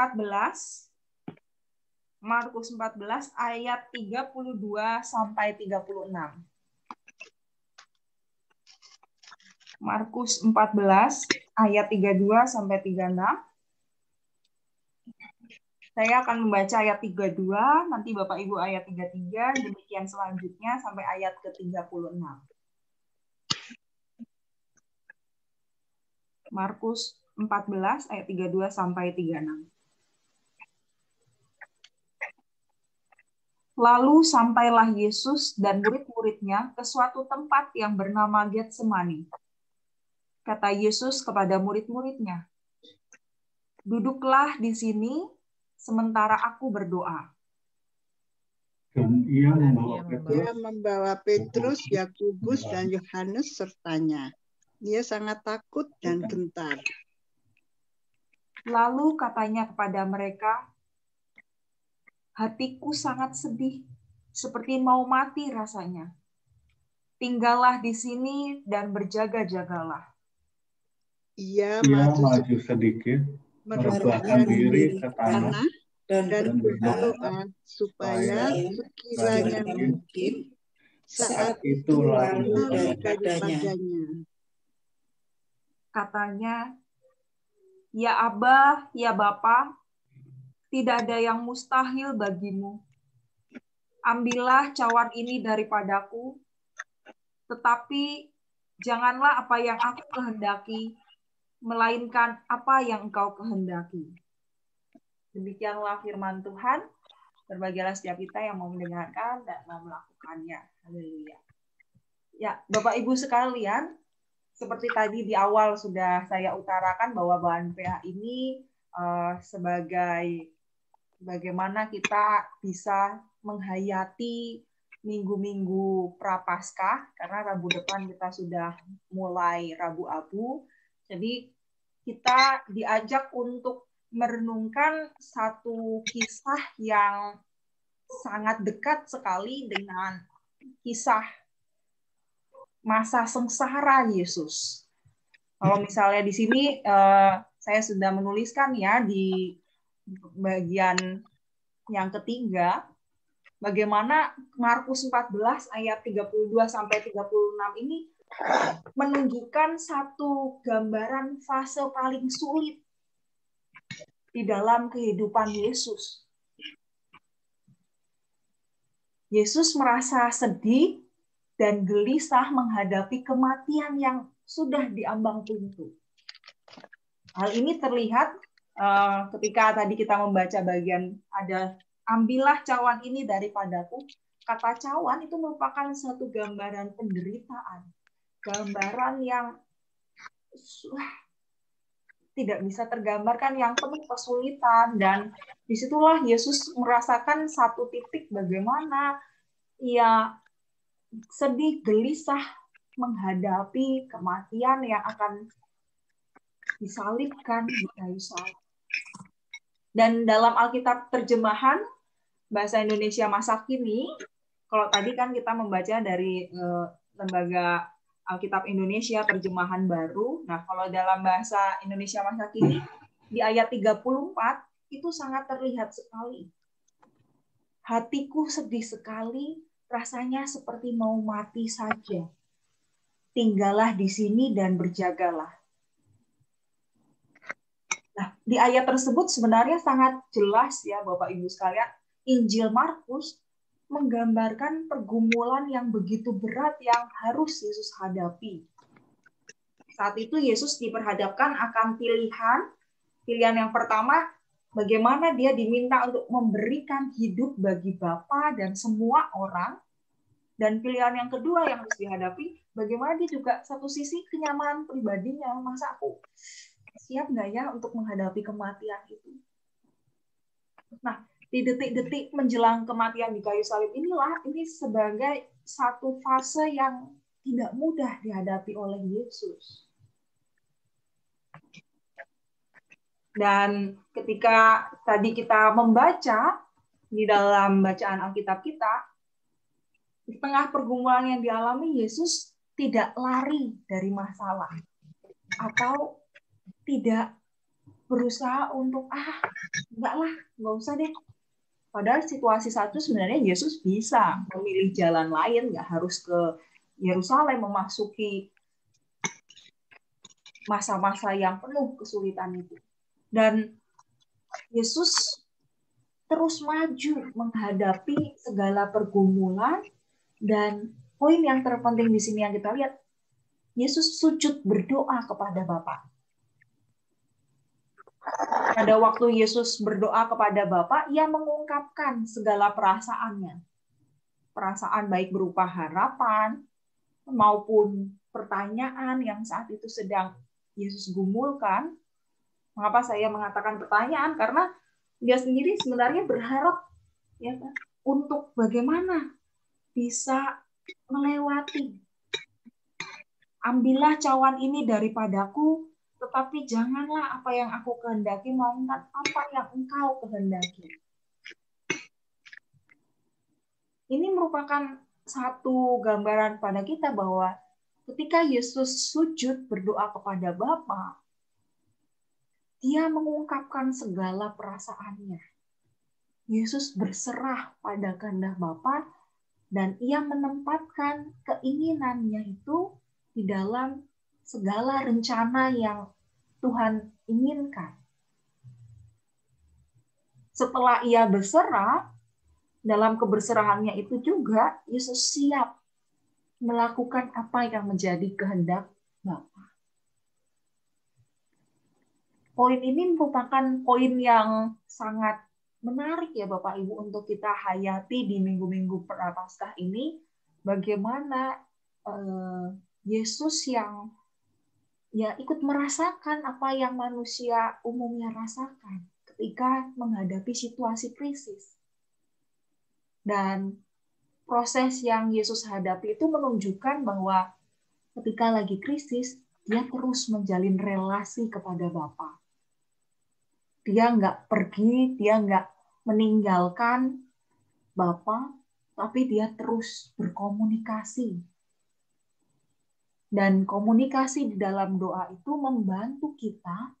ayat 32 sampai 36. Markus 14 ayat 32 sampai 36. Saya akan membaca ayat 32, nanti Bapak Ibu ayat 33, demikian selanjutnya sampai ayat ke-36. Markus 14 ayat 32 sampai 36. Lalu sampailah Yesus dan murid-muridnya ke suatu tempat yang bernama Getsemani. Kata Yesus kepada murid-muridnya, "Duduklah di sini sementara aku berdoa." Dan ia Dia membawa Petrus, Yakobus, dan Yohanes sertanya. Dia sangat takut dan gentar. Lalu katanya kepada mereka, "Hatiku sangat sedih, seperti mau mati rasanya. Tinggallah di sini dan berjaga-jagalah." Ia maju sedikit, merebahkan diri ke tanah, dan berdoa supaya sekiranya mungkin saat itu lalu daripadanya. Katanya, "Ya Abba, ya Bapa, tidak ada yang mustahil bagimu. Ambillah cawan ini daripadaku, tetapi janganlah apa yang aku kehendaki, melainkan apa yang Engkau kehendaki." Demikianlah firman Tuhan. Berbahagialah setiap kita yang mau mendengarkan dan mau melakukannya. Haleluya. Ya, Bapak Ibu sekalian, seperti tadi di awal sudah saya utarakan bahwa bahan PA ini sebagai bagaimana kita bisa menghayati minggu-minggu Prapaskah, karena Rabu depan kita sudah mulai Rabu Abu. Jadi kita diajak untuk merenungkan satu kisah yang sangat dekat sekali dengan kisah masa sengsara Yesus. Kalau misalnya di sini saya sudah menuliskan ya di bagian yang ketiga, bagaimana Markus 14 ayat 32 sampai 36 ini menunjukkan satu gambaran fase paling sulit di dalam kehidupan Yesus. Yesus merasa sedih dan gelisah menghadapi kematian yang sudah diambang pintu. Hal ini terlihat ketika tadi kita membaca bagian ada "ambillah cawan ini daripadaku." Kata cawan itu merupakan satu gambaran penderitaan, gambaran yang tidak bisa tergambarkan, yang penuh kesulitan, dan disitulah Yesus merasakan satu titik bagaimana ia sedih, gelisah menghadapi kematian yang akan disalibkan di kayu salib. Dan dalam Alkitab terjemahan bahasa Indonesia masa kini, kalau tadi kan kita membaca dari lembaga Alkitab Indonesia terjemahan baru. Nah, kalau dalam bahasa Indonesia masa kini di ayat 34 itu sangat terlihat sekali. "Hatiku sedih sekali, rasanya seperti mau mati saja. Tinggallah di sini dan berjagalah." Nah, di ayat tersebut sebenarnya sangat jelas ya Bapak Ibu sekalian, Injil Markus menggambarkan pergumulan yang begitu berat yang harus Yesus hadapi. Saat itu Yesus diperhadapkan akan pilihan. Pilihan yang pertama, bagaimana dia diminta untuk memberikan hidup bagi Bapa dan semua orang. Dan pilihan yang kedua yang harus dihadapi, bagaimana dia juga satu sisi kenyamanan pribadinya. Masa aku siap nggak ya untuk menghadapi kematian itu? Nah, di detik-detik menjelang kematian di kayu salib inilah, ini sebagai satu fase yang tidak mudah dihadapi oleh Yesus. Dan ketika tadi kita membaca di dalam bacaan Alkitab kita, di tengah pergumulan yang dialami, Yesus tidak lari dari masalah atau tidak berusaha untuk nggak usah deh. Padahal situasi satu sebenarnya Yesus bisa memilih jalan lain, nggak harus ke Yerusalem memasuki masa-masa yang penuh kesulitan itu. Dan Yesus terus maju menghadapi segala pergumulan, dan poin yang terpenting di sini yang kita lihat, Yesus sujud berdoa kepada Bapa. Pada waktu Yesus berdoa kepada Bapa, ia mengungkapkan segala perasaannya. Perasaan baik berupa harapan maupun pertanyaan yang saat itu sedang Yesus gumulkan. Mengapa saya mengatakan pertanyaan? Karena dia sendiri sebenarnya berharap ya, untuk bagaimana bisa melewati. Ambillah cawan ini daripadaku, tetapi janganlah apa yang aku kehendaki, melainkan apa yang engkau kehendaki. Ini merupakan satu gambaran pada kita bahwa ketika Yesus sujud berdoa kepada Bapa, dia mengungkapkan segala perasaannya. Yesus berserah pada kehendak Bapa, dan ia menempatkan keinginannya itu di dalam segala rencana yang Tuhan inginkan. Setelah ia berserah, dalam keberserahannya itu juga Yesus siap melakukan apa yang menjadi kehendak Bapa. Poin ini merupakan poin yang sangat menarik ya Bapak Ibu untuk kita hayati di minggu-minggu Prapaskah ini. Bagaimana Yesus yang ya ikut merasakan apa yang manusia umumnya rasakan ketika menghadapi situasi krisis. Dan proses yang Yesus hadapi itu menunjukkan bahwa ketika lagi krisis, dia terus menjalin relasi kepada Bapa. Dia nggak pergi, dia nggak meninggalkan Bapa, tapi dia terus berkomunikasi. Dan komunikasi di dalam doa itu membantu kita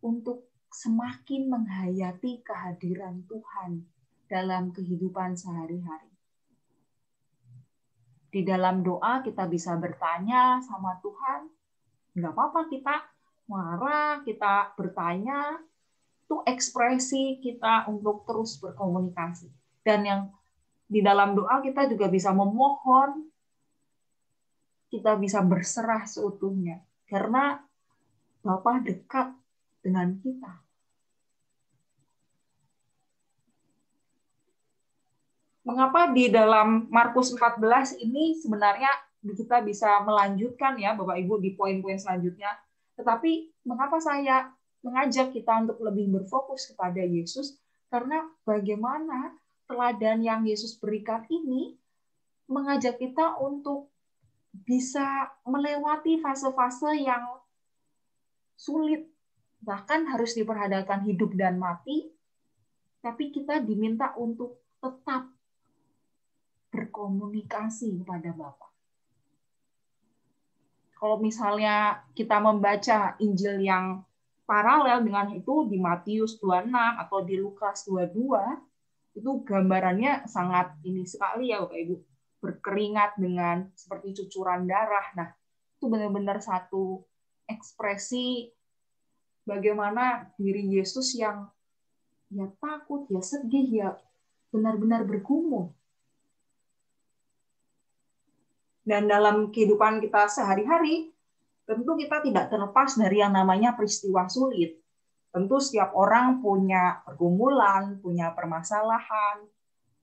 untuk semakin menghayati kehadiran Tuhan dalam kehidupan sehari-hari. Di dalam doa kita bisa bertanya sama Tuhan, nggak apa-apa kita marah, kita bertanya, itu ekspresi kita untuk terus berkomunikasi. Dan yang di dalam doa kita juga bisa memohon, kita bisa berserah seutuhnya. Karena Bapa dekat dengan kita. Mengapa di dalam Markus 14 ini sebenarnya kita bisa melanjutkan ya Bapak Ibu di poin-poin selanjutnya. Tetapi mengapa saya mengajak kita untuk lebih berfokus kepada Yesus? Karena bagaimana teladan yang Yesus berikan ini mengajak kita untuk bisa melewati fase-fase yang sulit, bahkan harus diperhadapkan hidup dan mati, tapi kita diminta untuk tetap berkomunikasi kepada Bapa. Kalau misalnya kita membaca Injil yang paralel dengan itu di Matius 26 atau di Lukas 22, itu gambarannya sangat ini sekali ya Bapak Ibu, berkeringat dengan seperti cucuran darah. Nah, itu benar-benar satu ekspresi bagaimana diri Yesus yang ya takut, ya sedih, ya benar-benar bergumul. Dan dalam kehidupan kita sehari-hari, tentu kita tidak terlepas dari yang namanya peristiwa sulit. Tentu setiap orang punya pergumulan, punya permasalahan.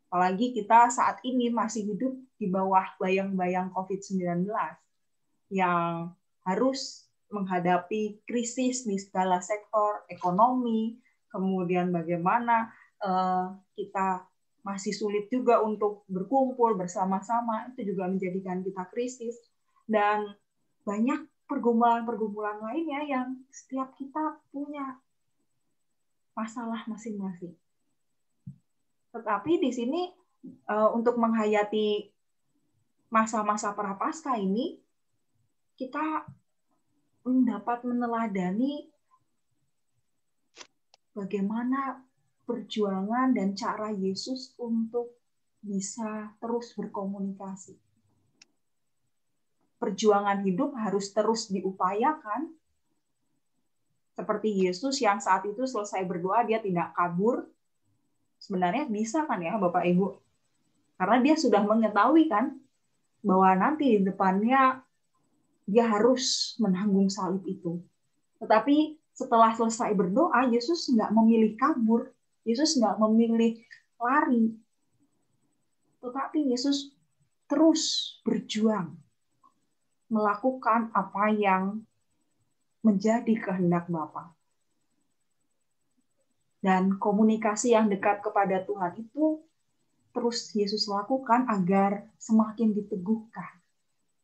Apalagi kita saat ini masih hidup di bawah bayang-bayang COVID-19 yang harus menghadapi krisis di segala sektor ekonomi, kemudian bagaimana kita masih sulit juga untuk berkumpul bersama-sama, itu juga menjadikan kita krisis. Dan banyak pergumulan-pergumulan lainnya yang setiap kita punya masalah masing-masing. Tetapi di sini untuk menghayati masa-masa Prapaskah ini, kita dapat meneladani bagaimana perjuangan dan cara Yesus untuk bisa terus berkomunikasi. Perjuangan hidup harus terus diupayakan. Seperti Yesus yang saat itu selesai berdoa, dia tidak kabur. Sebenarnya bisa kan ya Bapak Ibu? Karena dia sudah mengetahui kan bahwa nanti di depannya dia harus menanggung salib itu. Tetapi setelah selesai berdoa, Yesus nggak memilih kabur. Yesus nggak memilih lari. Tetapi Yesus terus berjuang melakukan apa yang menjadi kehendak Bapa. Dan komunikasi yang dekat kepada Tuhan itu terus Yesus lakukan agar semakin diteguhkan.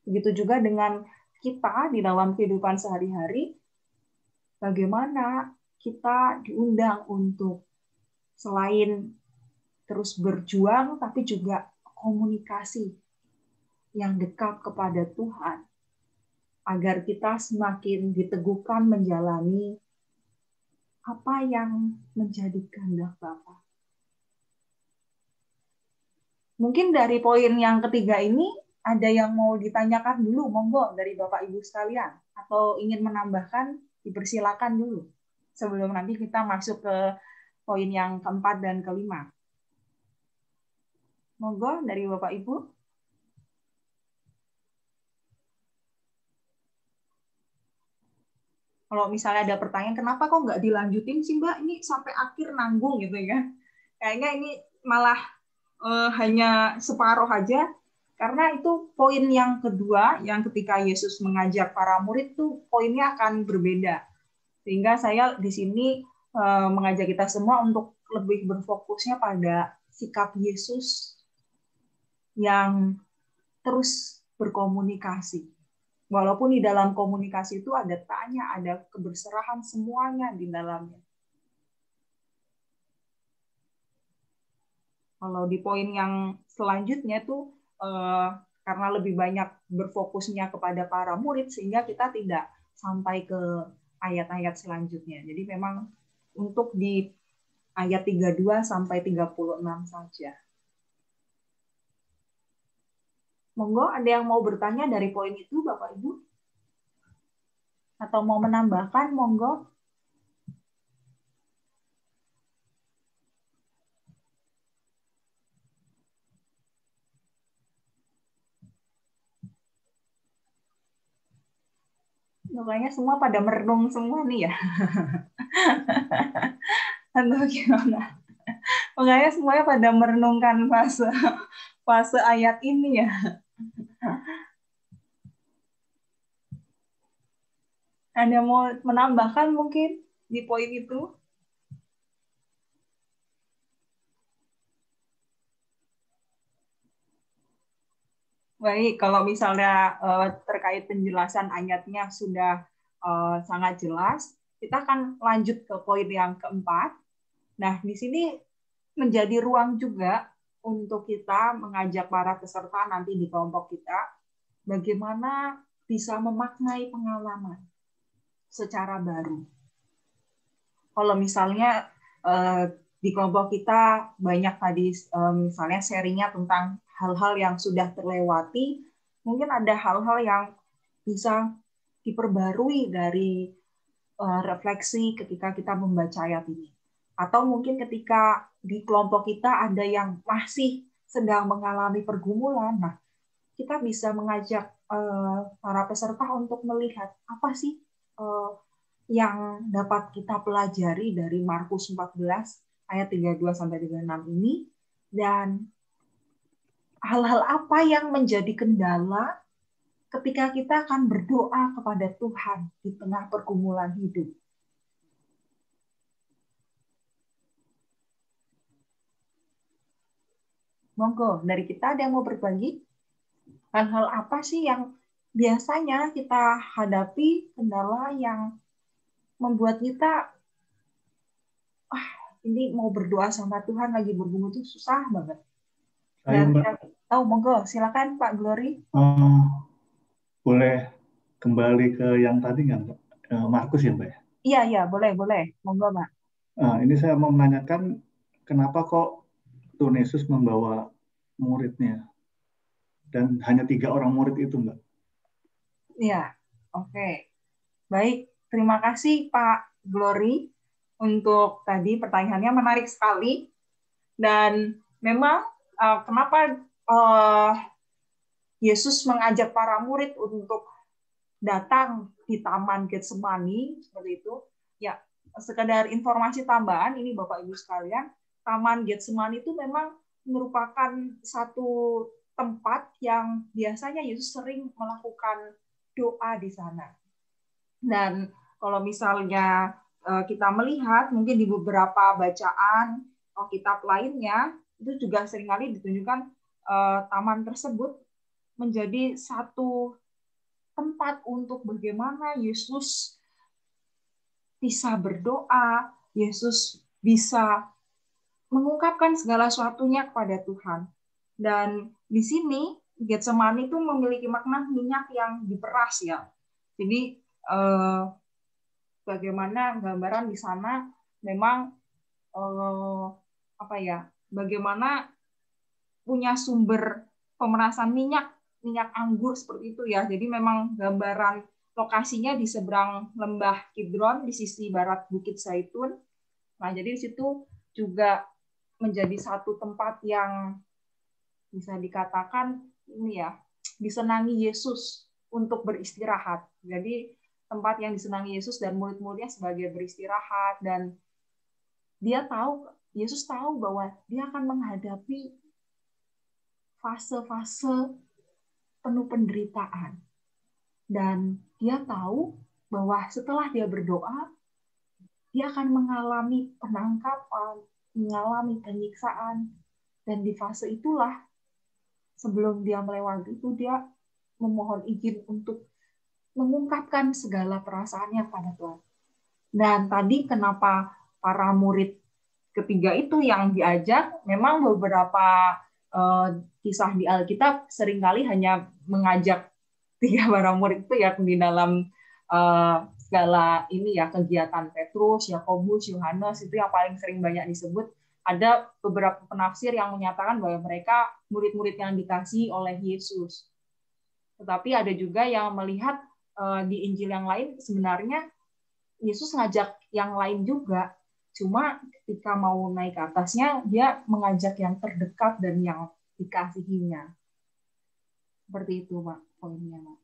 Begitu juga dengan kita di dalam kehidupan sehari-hari, bagaimana kita diundang untuk selain terus berjuang, tapi juga komunikasi yang dekat kepada Tuhan, agar kita semakin diteguhkan menjalani apa yang menjadi kehendak Bapa. Mungkin dari poin yang ketiga ini, ada yang mau ditanyakan dulu, monggo dari Bapak Ibu sekalian, atau ingin menambahkan, dipersilakan dulu, sebelum nanti kita masuk ke poin yang keempat dan kelima. Monggo dari Bapak Ibu. Kalau misalnya ada pertanyaan, kenapa kok nggak dilanjutin sih Mbak? Ini sampai akhir nanggung gitu ya. Kayaknya ini malah hanya separuh aja. Karena itu poin yang kedua, yang ketika Yesus mengajak para murid tuh poinnya akan berbeda. Sehingga saya di sini mengajak kita semua untuk lebih berfokusnya pada sikap Yesus yang terus berkomunikasi. Walaupun di dalam komunikasi itu ada tanya, ada keberserahan, semuanya di dalamnya. Kalau di poin yang selanjutnya tuh karena lebih banyak berfokusnya kepada para murid, sehingga kita tidak sampai ke ayat-ayat selanjutnya. Jadi memang untuk di ayat 32 sampai 36 saja. Monggo, ada yang mau bertanya dari poin itu, Bapak Ibu? Atau mau menambahkan, monggo. Makanya semua pada merenung semua nih ya. Atau gimana? Makanya semuanya pada merenungkan fase ayat ini ya. Ada mau menambahkan mungkin di poin itu? Baik, kalau misalnya terkait penjelasan ayatnya sudah sangat jelas, kita akan lanjut ke poin yang keempat. Nah, di sini menjadi ruang juga untuk kita mengajak para peserta nanti di kelompok kita, bagaimana bisa memaknai pengalaman secara baru. Kalau misalnya di kelompok kita banyak tadi misalnya sharingnya tentang hal-hal yang sudah terlewati, mungkin ada hal-hal yang bisa diperbarui dari refleksi ketika kita membaca ayat ini. Atau mungkin ketika di kelompok kita ada yang masih sedang mengalami pergumulan, nah kita bisa mengajak para peserta untuk melihat apa sih yang dapat kita pelajari dari Markus 14 ayat 32-36 ini, dan hal-hal apa yang menjadi kendala ketika kita akan berdoa kepada Tuhan di tengah pergumulan hidup. Monggo, dari kita ada yang mau berbagi? Hal-hal apa sih yang biasanya kita hadapi, kendala yang membuat kita ini mau berdoa sama Tuhan lagi bergumul itu susah banget. Saya, Mbak. Monggo, silakan Pak Glory. Boleh kembali ke yang tadi nggak, Mbak? Markus ya, Mbak? Iya, boleh. Monggo, Mbak. Ini saya mau menanyakan, kenapa kok Tuhan Yesus membawa muridnya? Dan hanya 3 orang murid itu, Mbak. Iya, oke. Baik, terima kasih Pak Glory untuk tadi pertanyaannya, menarik sekali. Dan memang kenapa Yesus mengajak para murid untuk datang di Taman Getsemani seperti itu? Ya, sekedar informasi tambahan ini Bapak Ibu sekalian, Taman Getsemani itu memang merupakan satu tempat yang biasanya Yesus sering melakukan doa di sana. Dan kalau misalnya kita melihat mungkin di beberapa bacaan kitab lainnya, itu juga seringkali ditunjukkan taman tersebut menjadi satu tempat untuk bagaimana Yesus bisa berdoa, Yesus bisa mengungkapkan segala sesuatunya kepada Tuhan. Dan di sini Getsemani itu memiliki makna minyak yang diperas ya. Jadi bagaimana gambaran di sana memang bagaimana punya sumber pemerasan minyak anggur seperti itu ya. Jadi memang gambaran lokasinya di seberang lembah Kidron di sisi barat Bukit Zaitun. Nah, jadi di situ juga menjadi satu tempat yang bisa dikatakan ini ya, disenangi Yesus untuk beristirahat. Jadi tempat yang disenangi Yesus dan murid-muridnya sebagai beristirahat, dan Yesus tahu bahwa dia akan menghadapi fase-fase penuh penderitaan. Dan dia tahu bahwa setelah dia berdoa, dia akan mengalami penangkapan, mengalami penyiksaan, dan di fase itulah sebelum dia melewati itu, dia memohon izin untuk mengungkapkan segala perasaannya pada Tuhan. Dan tadi kenapa para murid ketiga itu yang diajak, memang beberapa kisah di Alkitab seringkali hanya mengajak 3 para murid itu ya di dalam segala ini ya, kegiatan Petrus, Yakobus, Yohanes, itu yang paling sering banyak disebut. Ada beberapa penafsir yang menyatakan bahwa mereka murid-murid yang dikasihi oleh Yesus. Tetapi ada juga yang melihat di Injil yang lain sebenarnya Yesus ngajak yang lain juga. Cuma ketika mau naik ke atasnya, dia mengajak yang terdekat dan yang dikasihinya. Seperti itu, Pak, poinnya, Pak.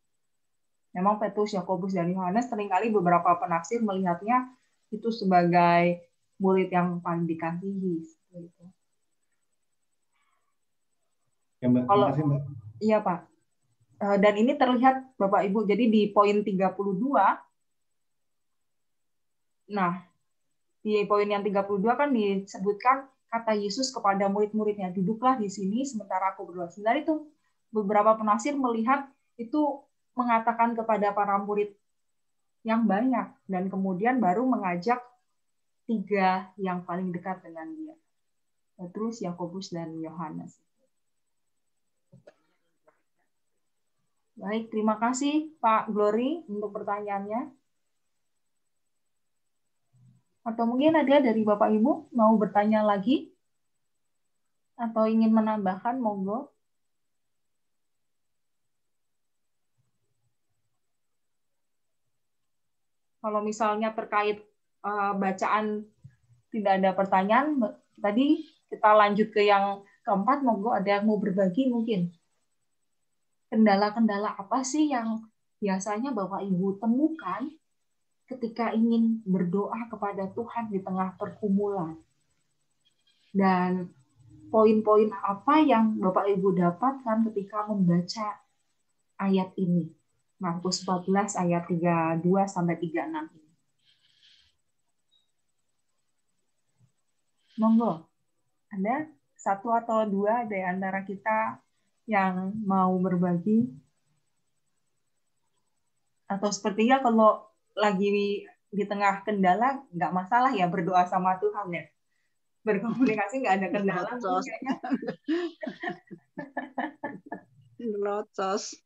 Memang Petrus, Yakobus, dan Yohanes seringkali beberapa penafsir melihatnya itu sebagai murid yang paling dikasihi. Gitu. Ya, Mbak. Terima kasih, Mbak. Iya, Pak. Dan ini terlihat, Bapak Ibu, jadi di poin 32, nah, di poin yang 32 kan disebutkan kata Yesus kepada murid-muridnya, duduklah di sini sementara aku berdoa. Sebenarnya itu beberapa penafsir melihat itu mengatakan kepada para murid yang banyak, dan kemudian baru mengajak 3 yang paling dekat dengan dia. Petrus, Yakobus, dan Yohanes. Baik, terima kasih Pak Glory untuk pertanyaannya. Atau mungkin ada dari Bapak Ibu mau bertanya lagi? Atau ingin menambahkan, monggo. Kalau misalnya terkait bacaan tidak ada pertanyaan, tadi kita lanjut ke yang keempat, monggo ada yang mau berbagi mungkin. Kendala-kendala apa sih yang biasanya Bapak Ibu temukan ketika ingin berdoa kepada Tuhan di tengah pergumulan? Dan poin-poin apa yang Bapak Ibu dapatkan ketika membaca ayat ini? Markus 14 ayat 32 sampai 36 ini. Monggo. Anda satu atau dua dari antara kita yang mau berbagi. Atau sepertinya kalau lagi di tengah kendala, nggak masalah ya berdoa sama Tuhan ya. Berkomunikasi nggak ada kendala. Kayaknya Locos.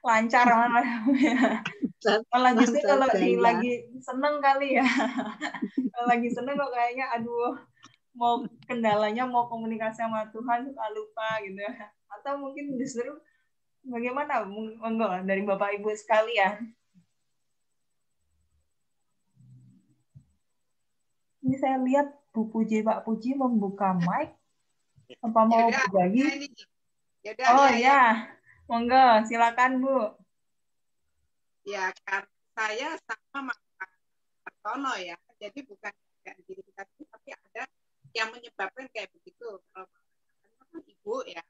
Lancar malah. Malah justru kalau lagi seneng kali ya. Kalau lagi seneng kok kayaknya aduh mau kendalanya mau komunikasi sama Tuhan suka lupa gitu. Atau mungkin justru bagaimana monggo dari Bapak Ibu sekalian. Ini saya lihat Bu Puji, Pak Puji membuka mic. Apa mau berbagi? Oh ya, monggo silakan Bu. Ya, kan saya sama Pak Hartono ya. Jadi bukan diri kita, tapi ada yang menyebabkan kayak begitu. Kalau Ibu ya,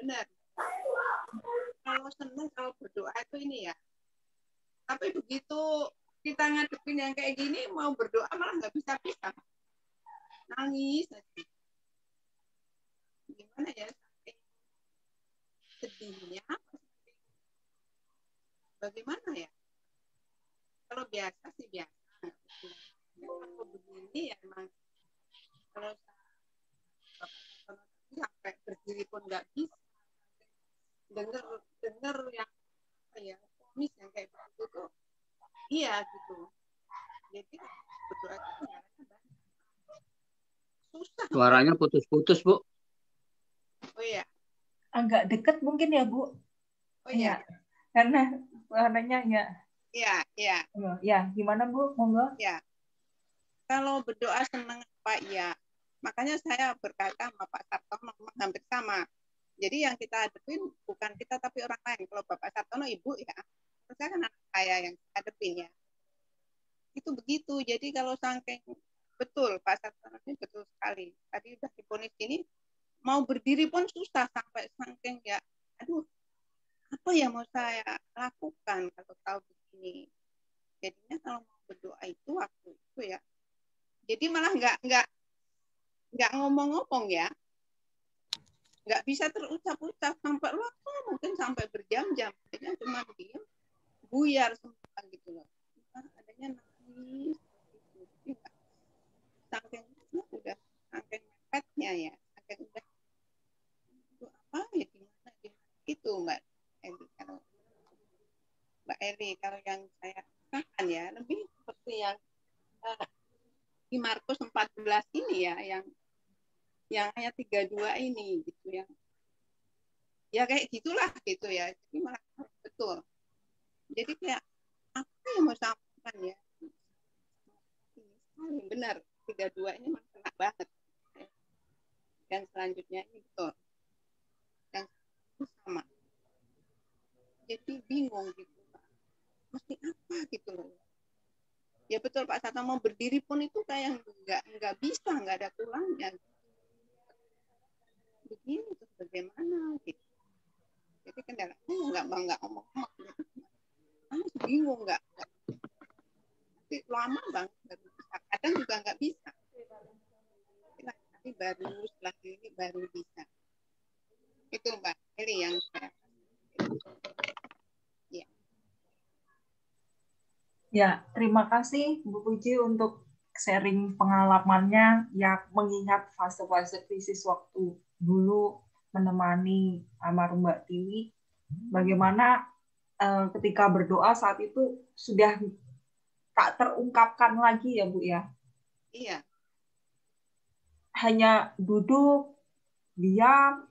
benar. Kalau senang kalau berdoa itu ini ya. Tapi begitu kita ngadepin yang kayak gini, mau berdoa malah nggak bisa. Nangis aja. Gimana ya? Sedihnya. Bagaimana ya? Kalau biasa sih biasa. Kalau begini ya emang kalau sampai berdiri pun nggak bisa. Dengar yang ya komis yang kayak begitu tuh iya gitu. Jadi berdoa itu susah. Suaranya putus-putus, Bu. Oh iya. Agak dekat mungkin ya, Bu. Oh iya. Karena suaranya ya. Iya. Ya, gimana Bu? Monggo. Ya. Kalau berdoa senang Pak ya. Makanya saya berkata sama Pak Sartono hampir sama. Jadi yang kita hadapin bukan kita tapi orang lain. Kalau Bapak Sartono Ibu ya, saya kan anak saya yang hadapin ya. Itu begitu. Jadi kalau saking betul Pak Sartono ini betul sekali. Tadi udah diponis ini mau berdiri pun susah sampai saking ya. Aduh, apa yang mau saya lakukan kalau tahu begini. Jadinya kalau mau berdoa itu waktu itu ya. Jadi malah nggak ngomong-ngomong ya. Nggak bisa terucap-ucap sampai waktu mungkin sampai berjam-jam. Jadinya cuma diam, buyar semua gitu loh. Adanya nangis gitu. Saking udah saking mepetnya ya. Saking udah itu apa ya gimana itu Mbak Eli kalau yang saya katakan ya lebih seperti yang di Markus 14 ini ya yang ayat 32 ini gitu ya kayak gitulah gitu ya. Jadi malah betul. Jadi kayak apa yang mau sampaikan ya? Ini benar 32 ini memang kena banget. Dan selanjutnya ini betul. Dan sama. Jadi bingung gitu. Mesti apa gitu loh. Ya betul Pak Sata mau berdiri pun itu kayak nggak bisa, nggak ada tulangnya. Begini terus bagaimana gitu. Jadi kendalanya nggak ngomong gitu. Bingung nggak. Tapi lama banget. Kadang juga nggak bisa. Tapi baru setelah ini baru bisa. Itu Mbak Eli yang saya. Ya, terima kasih Bu Puji untuk sharing pengalamannya yang mengingat fase-fase krisis waktu dulu menemani almarhum Mbak Tiwi. Bagaimana ketika berdoa saat itu sudah tak terungkapkan lagi ya Bu ya? Iya. Hanya duduk, diam,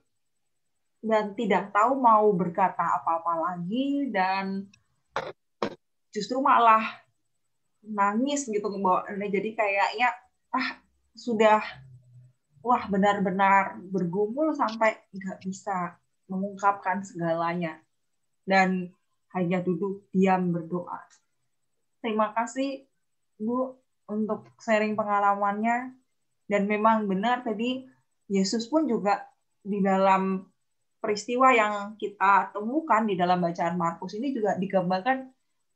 dan tidak tahu mau berkata apa-apa lagi, dan justru malah nangis gitu bawaannya. Jadi kayaknya sudah benar-benar bergumul sampai nggak bisa mengungkapkan segalanya dan hanya duduk diam berdoa. Terima kasih Bu untuk sharing pengalamannya, dan memang benar tadi Yesus pun juga di dalam peristiwa yang kita temukan di dalam bacaan Markus ini juga digambarkan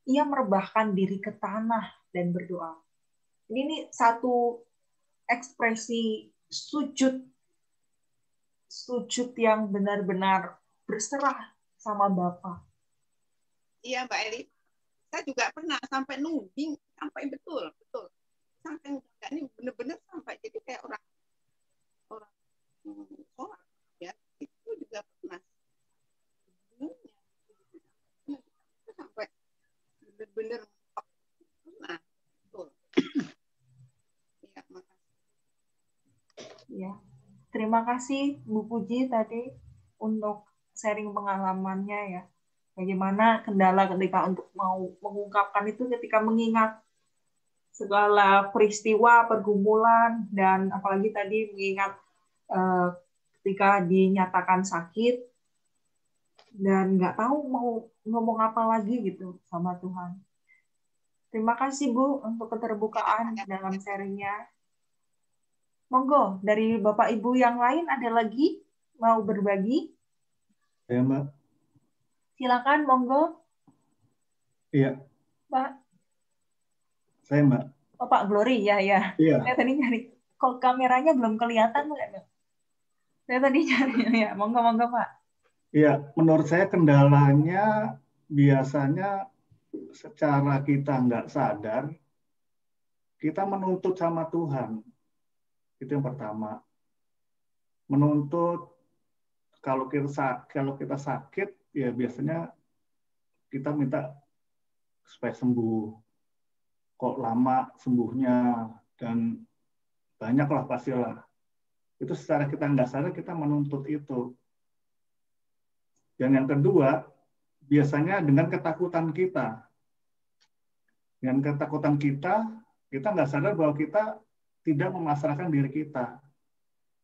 ia merebahkan diri ke tanah dan berdoa. Ini satu ekspresi sujud yang benar-benar berserah sama Bapak. Iya Mbak Eli, saya juga pernah sampai nuding, sampai betul. Sampai enggak, ini benar-benar sampai jadi kayak orang sholat ya, itu juga pernah. Sampai benar-benar nah, betul. Iya, makasih. Ya, terima kasih Bu Puji tadi untuk sharing pengalamannya ya. Bagaimana kendala ketika untuk mau mengungkapkan itu ketika mengingat segala peristiwa, pergumulan, dan apalagi tadi mengingat ketika dinyatakan sakit dan nggak tahu mau ngomong apa lagi gitu sama Tuhan. Terima kasih Bu untuk keterbukaan dalam sharingnya. Monggo, dari Bapak Ibu yang lain ada lagi mau berbagi? Ya, Mbak. Silakan, monggo. Iya. Pak. Saya, Mbak. Oh, Pak Glory, ya. Iya. Saya tadi nyari, kok kameranya belum kelihatan, Mbak? Saya tadi nyari, ya. Monggo, Pak. Iya, menurut saya kendalanya biasanya secara kita nggak sadar, kita menuntut sama Tuhan. Itu yang pertama. Menuntut, kalau kita sakit, ya biasanya kita minta supaya sembuh. Kok lama sembuhnya, dan banyaklah pastilah. Itu secara kita nggak sadar, kita menuntut itu. Dan yang kedua, biasanya dengan ketakutan kita. Dengan ketakutan kita nggak sadar bahwa kita tidak memasrahkan diri kita.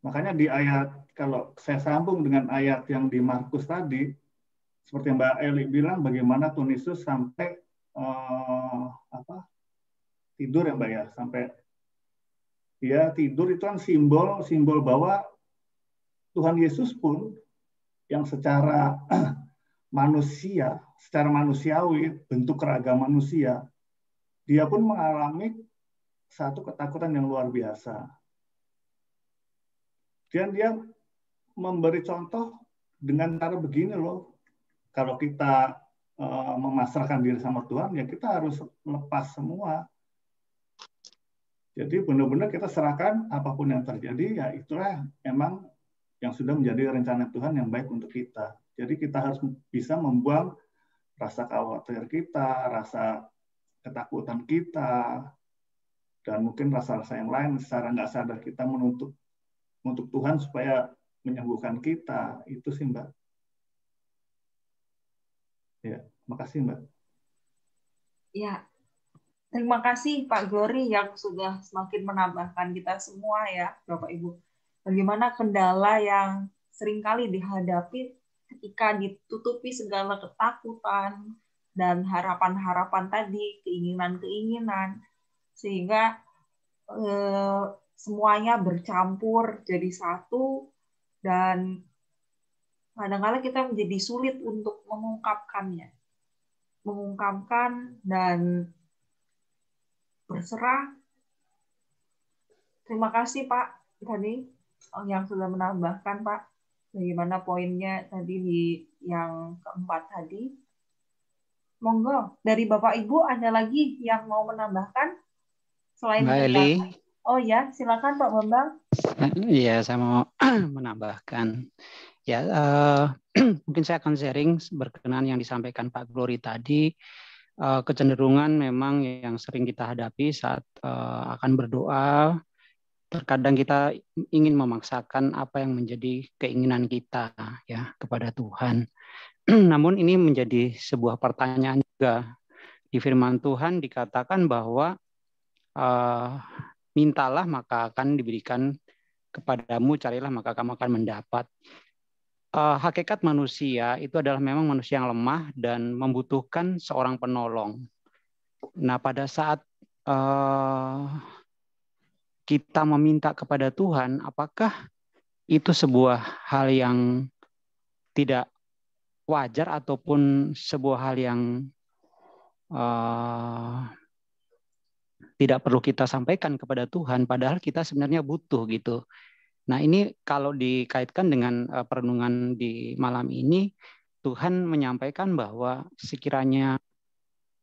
Makanya di ayat, kalau saya sambung dengan ayat yang di Markus tadi, seperti Mbak Eli bilang, bagaimana Tuhan Yesus sampai tidur ya Mbak ya, sampai dia tidur itu kan simbol bahwa Tuhan Yesus pun yang secara secara manusiawi, bentuk keragam manusia, dia pun mengalami satu ketakutan yang luar biasa. Dan dia memberi contoh dengan cara begini loh, kalau kita memasrahkan diri sama Tuhan, ya kita harus lepas semua. Jadi benar-benar kita serahkan apapun yang terjadi, ya itulah emang yang sudah menjadi rencana Tuhan yang baik untuk kita. Jadi kita harus bisa membuang rasa khawatir kita, rasa ketakutan kita, dan mungkin rasa-rasa yang lain secara nggak sadar kita menuntut untuk Tuhan supaya menyembuhkan kita. Itu sih Mbak. Ya, makasih Mbak. Ya, terima kasih Pak Glory yang sudah semakin menambahkan kita semua ya, Bapak Ibu. Bagaimana kendala yang seringkali dihadapi ketika ditutupi segala ketakutan dan harapan-harapan tadi, keinginan-keinginan, sehingga semuanya bercampur jadi satu, dan kadang-kadang kita menjadi sulit untuk mengungkapkan dan berserah. Terima kasih Pak tadi yang sudah menambahkan Pak, bagaimana poinnya tadi di yang keempat tadi. Monggo, dari Bapak Ibu ada lagi yang mau menambahkan selain Mbak Eli? Oh ya, silakan Pak Bambang. Iya, saya mau menambahkan. Ya, mungkin saya akan sharing berkenaan yang disampaikan Pak Glory tadi. Kecenderungan memang yang sering kita hadapi saat akan berdoa, terkadang kita ingin memaksakan apa yang menjadi keinginan kita ya kepada Tuhan. Namun ini menjadi sebuah pertanyaan juga. Di firman Tuhan dikatakan bahwa mintalah maka akan diberikan kepadamu, carilah maka kamu akan mendapat. Hakikat manusia itu adalah memang manusia yang lemah dan membutuhkan seorang penolong. Nah, pada saat kita meminta kepada Tuhan, apakah itu sebuah hal yang tidak wajar ataupun sebuah hal yang tidak perlu kita sampaikan kepada Tuhan, padahal kita sebenarnya butuh gitu. Nah, ini kalau dikaitkan dengan perenungan di malam ini, Tuhan menyampaikan bahwa sekiranya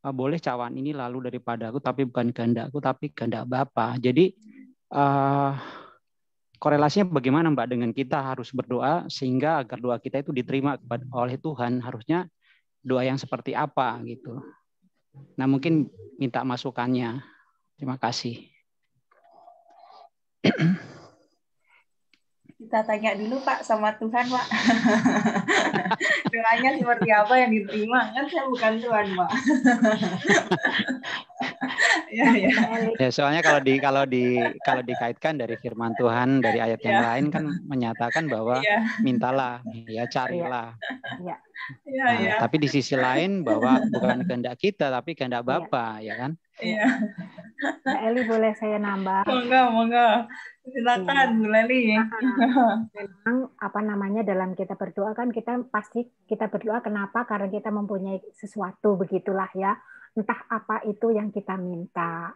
boleh cawan ini lalu daripada aku, tapi bukan kehendakku, tapi kehendak Bapa. Jadi korelasinya bagaimana Mbak dengan kita harus berdoa sehingga agar doa kita itu diterima oleh Tuhan, harusnya doa yang seperti apa gitu. Nah, mungkin minta masukannya. Terima kasih. Kita tanya dulu Pak sama Tuhan Pak. Doanya seperti apa yang diterima, kan saya bukan Tuhan Pak. Ya, ya. Ya, soalnya kalau dikaitkan dari firman Tuhan dari ayat yang lain kan menyatakan bahwa mintalah, ya carilah. Nah, tapi di sisi lain bahwa bukan kehendak kita tapi kehendak Bapa, ya kan? Iya. Mbak Eli, boleh saya nambah? Monggo. Silakan Bu Leli. Memang dalam kita berdoa kan kita pasti kita berdoa kenapa? Karena kita mempunyai sesuatu, begitulah ya. Entah apa itu yang kita minta.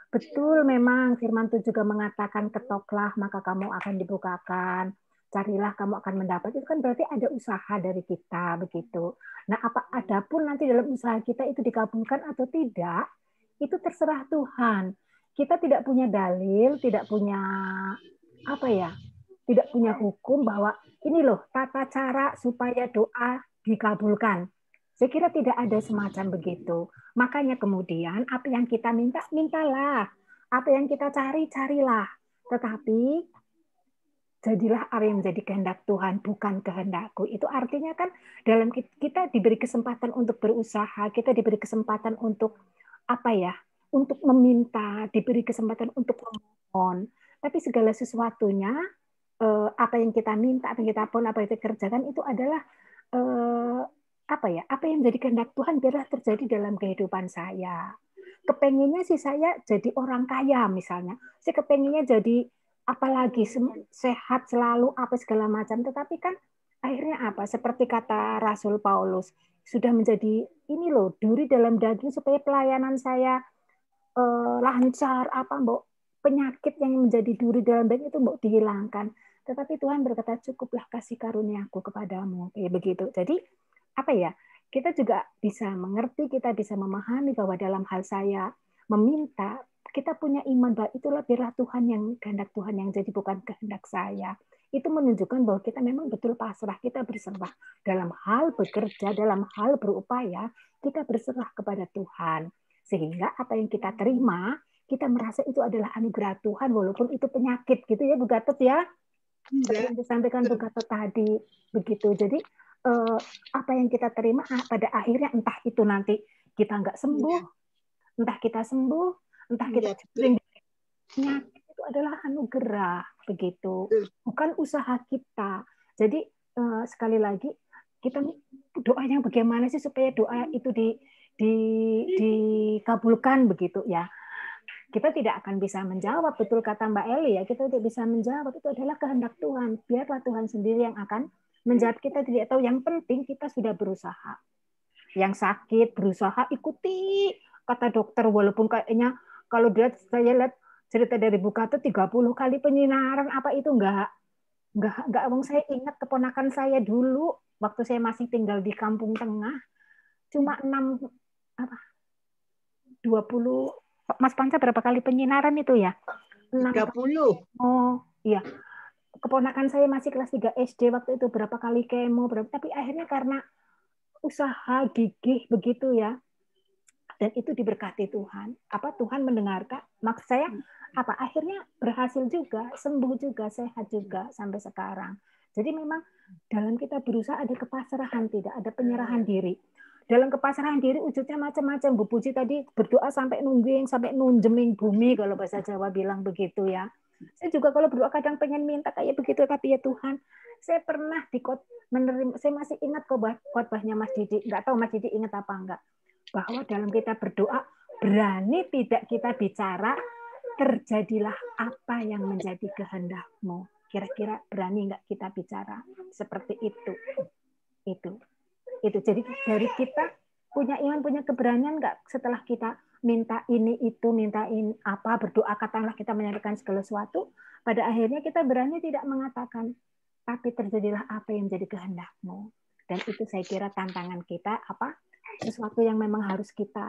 Betul, memang firman Tuhan juga mengatakan ketoklah maka kamu akan dibukakan. Carilah kamu akan mendapat. Itu kan berarti ada usaha dari kita begitu. Nah, adapun nanti dalam usaha kita itu dikabulkan atau tidak, itu terserah Tuhan. Kita tidak punya dalil, tidak punya tidak punya hukum bahwa ini loh tata cara supaya doa dikabulkan. Saya kira tidak ada semacam begitu. Makanya kemudian apa yang kita minta, mintalah. Apa yang kita cari, carilah. Tetapi jadilah apa yang menjadi kehendak Tuhan, bukan kehendakku. Itu artinya kan dalam kita diberi kesempatan untuk berusaha, kita diberi kesempatan untuk untuk meminta, diberi kesempatan untuk memohon. Tapi segala sesuatunya, apa yang kita minta, apa yang kita pun, apa yang kita kerjakan itu adalah apa yang menjadi kehendak Tuhan biarlah terjadi dalam kehidupan saya. Kepengennya sih saya jadi orang kaya misalnya. Saya kepengennya jadi apalagi sehat selalu apa segala macam. Tetapi kan akhirnya apa? Seperti kata Rasul Paulus, sudah menjadi ini loh duri dalam daging supaya pelayanan saya lancar penyakit yang menjadi duri dalam daging itu dihilangkan. Tetapi Tuhan berkata cukuplah kasih karuniaku kepadamu, kayak begitu. Jadi kita juga bisa mengerti, kita bisa memahami bahwa dalam hal saya meminta, kita punya iman bahwa itulah biarlah Tuhan yang kehendak Tuhan yang jadi bukan kehendak saya. Itu menunjukkan bahwa kita memang betul pasrah, kita berserah dalam hal bekerja, dalam hal berupaya, kita berserah kepada Tuhan. Sehingga apa yang kita terima, kita merasa itu adalah anugerah Tuhan, walaupun itu penyakit, gitu ya Bu Gatot ya. Seperti yang disampaikan Bu Gatot tadi, begitu. Jadi apa yang kita terima pada akhirnya entah itu nanti kita nggak sembuh, entah kita sembuh, entah kita penyakit, itu adalah anugerah, begitu. Bukan usaha kita. Jadi sekali lagi kita doanya bagaimana sih supaya doa itu dikabulkan begitu ya. Kita tidak akan bisa menjawab, betul kata Mbak Eli ya, kita tidak bisa menjawab, itu adalah kehendak Tuhan. Biarlah Tuhan sendiri yang akan menjawab, kita tidak tahu. Yang penting kita sudah berusaha. Yang sakit berusaha ikuti kata dokter, walaupun kayaknya kalau saya lihat cerita dari Bu Gatot 30 kali penyinaran itu enggak. Saya ingat keponakan saya dulu waktu saya masih tinggal di Kampung Tengah, cuma 20 Mas Panca berapa kali penyinaran itu ya? 30. Oh, iya. Keponakan saya masih kelas 3 SD waktu itu berapa kali kemo, tapi akhirnya karena usaha gigih begitu ya. Dan itu diberkati Tuhan. Tuhan mendengarkan. Maksud saya akhirnya berhasil juga, sembuh juga, sehat juga sampai sekarang. Jadi memang dalam kita berusaha ada kepasrahan, tidak ada penyerahan diri. Dalam kepasrahan diri wujudnya macam-macam. Bu Puji tadi berdoa sampai nungging, sampai nunjeming bumi kalau bahasa Jawa bilang begitu ya. Saya juga kalau berdoa kadang pengen minta kayak begitu, tapi ya Tuhan, saya pernah menerima, saya masih ingat khotbahnya Mas Didi, nggak tahu Mas Didi ingat apa enggak, bahwa dalam kita berdoa berani tidak kita bicara, terjadilah apa yang menjadi kehendak-Mu. Kira-kira berani nggak kita bicara seperti itu? Itu. Jadi dari kita punya iman, punya keberanian nggak setelah kita minta ini itu, minta ini apa, berdoa katakanlah kita menyampaikan segala sesuatu, pada akhirnya kita berani tidak mengatakan, tapi terjadilah apa yang menjadi kehendak-Mu. Dan itu saya kira tantangan kita, sesuatu yang memang harus kita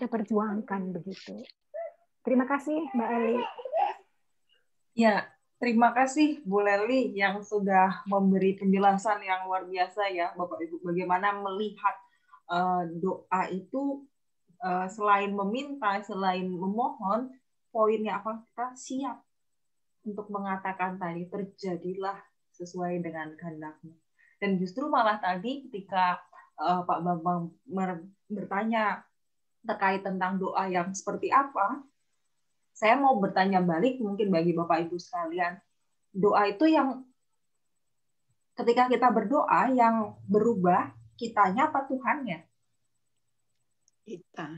perjuangkan begitu. Terima kasih Mbak Eli. Ya, terima kasih Bu Leli yang sudah memberi penjelasan yang luar biasa ya Bapak Ibu, bagaimana melihat doa itu selain meminta, selain memohon, poinnya apa? Kita siap untuk mengatakan tadi terjadilah sesuai dengan kehendak-Mu. Dan justru malah tadi ketika Pak Bambang bertanya terkait tentang doa yang seperti apa, saya mau bertanya balik mungkin bagi Bapak Ibu sekalian, doa itu yang ketika kita berdoa yang berubah kitanya apa Tuhannya? Kita.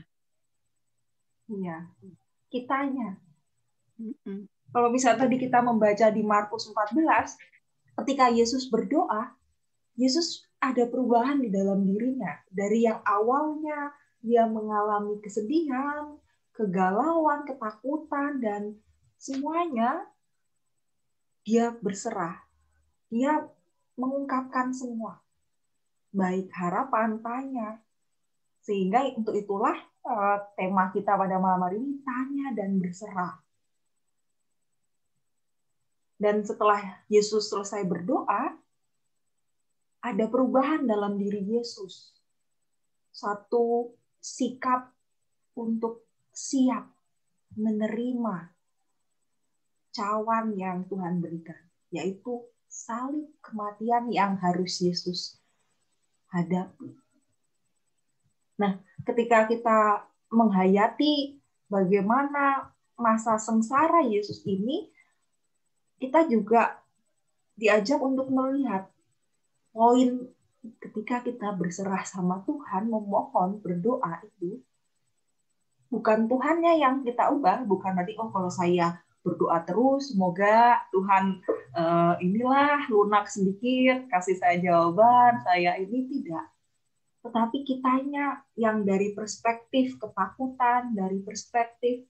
Iya, kitanya. Kalau misalnya tadi kita membaca di Markus 14, ketika Yesus berdoa, Yesus ada perubahan di dalam dirinya. Dari yang awalnya dia mengalami kesedihan, kegalauan, ketakutan, dan semuanya dia berserah. Dia mengungkapkan semua. Baik harapan, tanya. Sehingga untuk itulah tema kita pada malam hari ini, tanya dan berserah. Dan setelah Yesus selesai berdoa, ada perubahan dalam diri Yesus. Satu sikap untuk siap menerima cawan yang Tuhan berikan, yaitu salib kematian yang harus Yesus hadapi. Nah, ketika kita menghayati bagaimana masa sengsara Yesus ini, kita juga diajak untuk melihat poin ketika kita berserah sama Tuhan, memohon, berdoa itu, bukan Tuhannya yang kita ubah, bukan nanti kalau saya berdoa terus, semoga Tuhan inilah lunak sedikit, kasih saya jawaban, saya ini tidak. Tetapi kitanya yang dari perspektif ketakutan, dari perspektif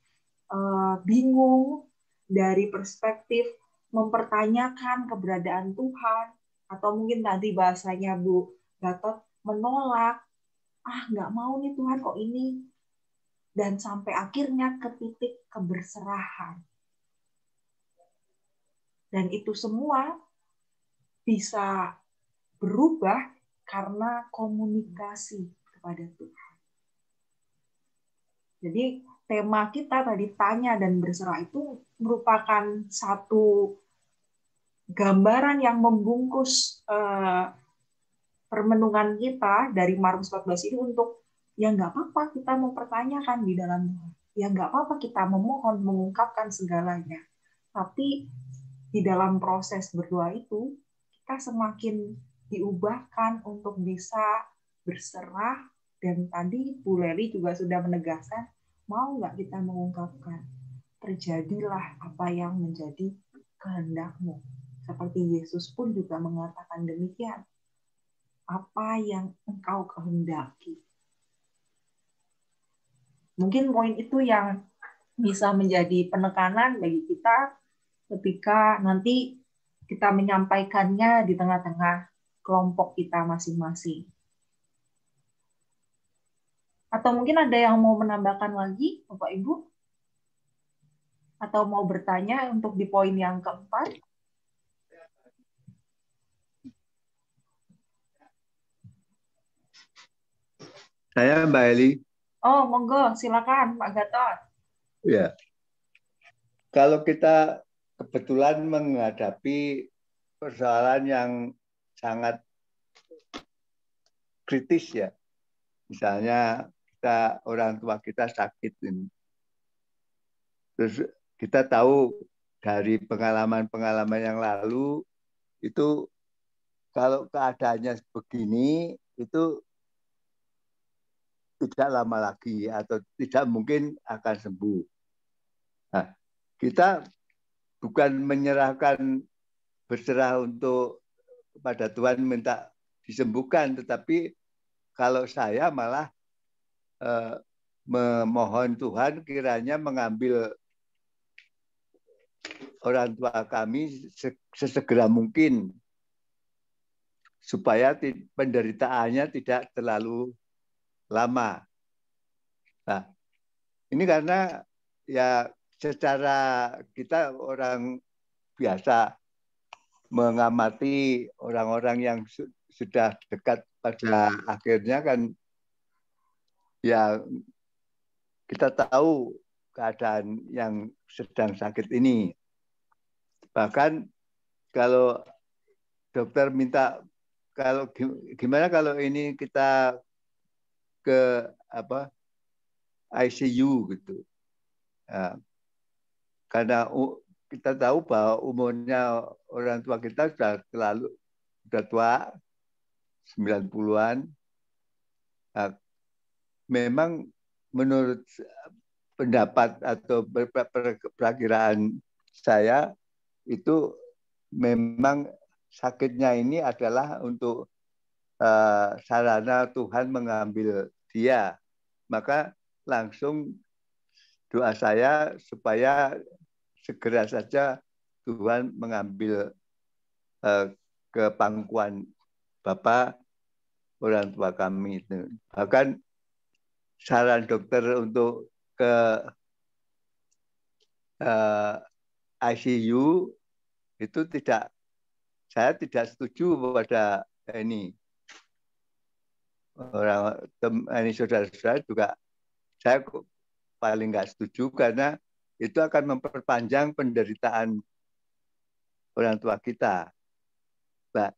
bingung, dari perspektif mempertanyakan keberadaan Tuhan, atau mungkin tadi bahasanya Bu Gatot menolak, nggak mau nih Tuhan kok ini, dan sampai akhirnya ke titik keberserahan. Dan itu semua bisa berubah karena komunikasi kepada Tuhan. Jadi tema kita tadi tanya dan berserah itu merupakan satu gambaran yang membungkus permenungan kita dari Markus 14 ini untuk ya nggak apa-apa kita mempertanyakan di dalam Tuhan. Ya nggak apa-apa kita memohon, mengungkapkan segalanya. Tapi di dalam proses berdoa itu, kita semakin diubahkan untuk bisa berserah. Dan tadi Bu Leli juga sudah menegaskan, mau nggak kita mengungkapkan, terjadilah apa yang menjadi kehendak-Mu. Seperti Yesus pun juga mengatakan demikian. Apa yang Engkau kehendaki. Mungkin poin itu yang bisa menjadi penekanan bagi kita ketika nanti kita menyampaikannya di tengah-tengah kelompok kita masing-masing. Atau mungkin ada yang mau menambahkan lagi, Bapak Ibu? Atau mau bertanya untuk di poin yang keempat? Saya Mbak Eli. Oh, monggo, silakan Pak Gatot. Ya. Kalau kita kebetulan menghadapi persoalan yang sangat kritis ya. Misalnya orang tua kita sakit ini. Terus kita tahu dari pengalaman-pengalaman yang lalu itu kalau keadaannya begini itu tidak lama lagi atau tidak mungkin akan sembuh. Nah, kita bukan menyerahkan berserah untuk kepada Tuhan minta disembuhkan, tetapi kalau saya malah memohon Tuhan kiranya mengambil orang tua kami sesegera mungkin supaya penderitaannya tidak terlalu lama. Nah, ini karena ya secara kita orang biasa mengamati orang-orang yang sudah dekat pada akhirnya kan ya kita tahu keadaan yang sedang sakit ini. Bahkan kalau dokter minta kalau gimana kalau ini kita ke ICU gitu. Nah, karena kita tahu bahwa umurnya orang tua kita sudah tua 90-an. Nah, memang menurut pendapat atau perakiraan saya itu memang sakitnya ini adalah untuk sarana Tuhan mengambil dia. Maka langsung doa saya supaya segera saja Tuhan mengambil ke pangkuan Bapak orang tua kami itu. Bahkan saran dokter untuk ke ICU itu saya tidak setuju pada ini. Ini saudara-saudara juga saya paling nggak setuju karena itu akan memperpanjang penderitaan orang tua kita. Mbak,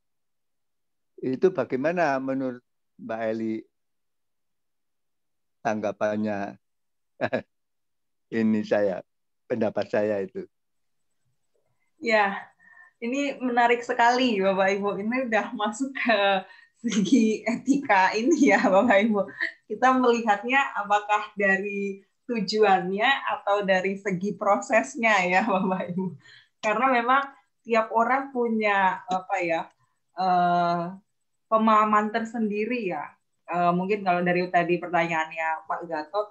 itu bagaimana menurut Mbak Eli tanggapannya? Ini pendapat saya itu. Ya, ini menarik sekali Bapak Ibu. Ini udah masuk ke segi etika ini ya Bapak Ibu. Kita melihatnya apakah dari tujuannya atau dari segi prosesnya ya Bapak Ibu. Karena memang tiap orang punya pemahaman tersendiri ya. Mungkin kalau dari tadi pertanyaannya Pak Gatot,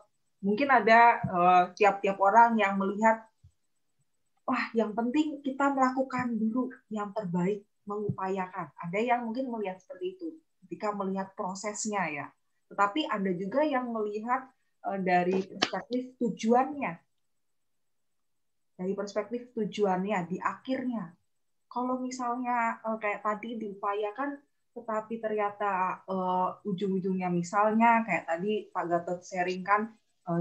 mungkin ada tiap-tiap orang yang melihat, wah yang penting kita melakukan dulu yang terbaik, mengupayakan. Ada yang mungkin melihat seperti itu ketika melihat prosesnya ya. Tetapi ada juga yang melihat dari perspektif tujuannya. Dari perspektif tujuannya di akhirnya. Kalau misalnya kayak tadi diupayakan, tetapi ternyata ujung-ujungnya misalnya kayak tadi Pak Gatot sharingkan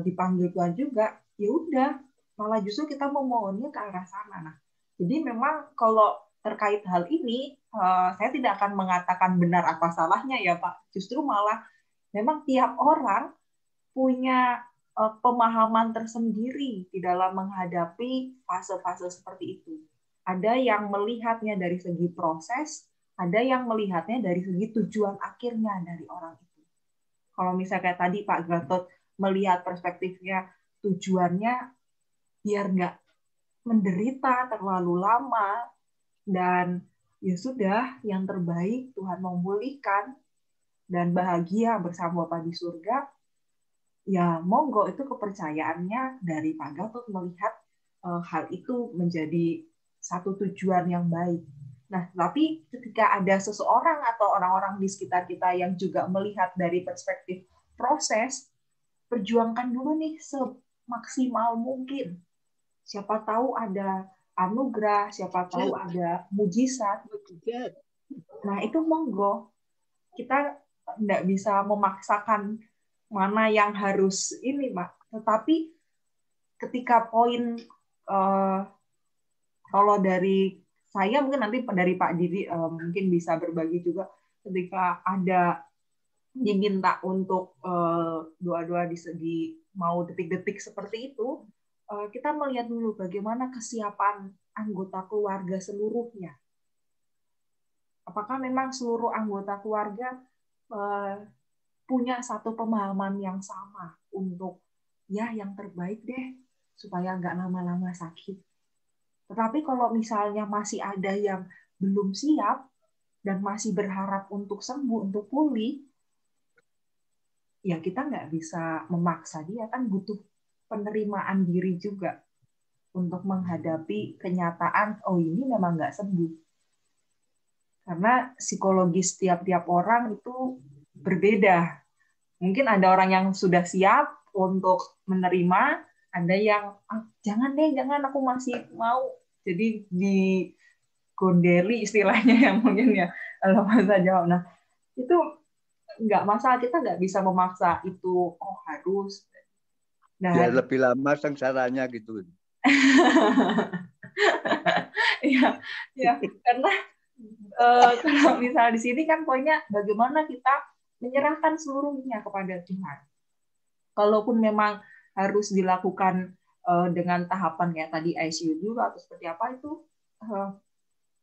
dipanggil Tuhan juga, ya udah malah justru kita memohonnya ke arah sana. Nah, jadi memang kalau terkait hal ini saya tidak akan mengatakan benar apa salahnya ya Pak. Justru malah memang tiap orang punya pemahaman tersendiri di dalam menghadapi fase-fase seperti itu. Ada yang melihatnya dari segi proses, ada yang melihatnya dari segi tujuan akhirnya dari orang itu. Kalau misalnya kayak tadi Pak Gatot melihat perspektifnya tujuannya biar nggak menderita terlalu lama, dan ya sudah yang terbaik Tuhan memulihkan dan bahagia bersama Bapa di surga, ya monggo itu kepercayaannya dari Pak Gatot melihat hal itu menjadi satu tujuan yang baik. Nah, tapi ketika ada seseorang atau orang-orang di sekitar kita yang juga melihat dari perspektif proses, perjuangkan dulu nih semaksimal mungkin. Siapa tahu ada anugerah, siapa tahu ada mujizat. Nah, itu monggo. Kita tidak bisa memaksakan mana yang harus ini, Pak. Tetapi ketika poin kalau dari saya mungkin nanti dari Pak Didi mungkin bisa berbagi juga ketika ada diminta untuk doa-doa di segi mau detik-detik seperti itu, kita melihat dulu bagaimana kesiapan anggota keluarga seluruhnya. Apakah memang seluruh anggota keluarga punya satu pemahaman yang sama untuk ya yang terbaik deh supaya nggak lama-lama sakit. Tetapi kalau misalnya masih ada yang belum siap dan masih berharap untuk sembuh, untuk pulih, ya kita nggak bisa memaksa dia, kan butuh penerimaan diri juga untuk menghadapi kenyataan, oh ini memang nggak sembuh. Karena psikologis tiap-tiap orang itu berbeda. Mungkin ada orang yang sudah siap untuk menerima, ada yang jangan deh, jangan, aku masih mau. Jadi digondeli istilahnya yang mungkin ya kalau bahasa Jawa. Nah, itu nggak masalah, kita nggak bisa memaksa itu, oh harus. Biar lebih lama sengsaranya gitu. Ya, karena kalau misalnya di sini kan poinnya bagaimana kita menyerahkan seluruhnya kepada Tuhan. Kalaupun memang harus dilakukan dengan tahapan kayak tadi ICU dulu atau seperti apa, itu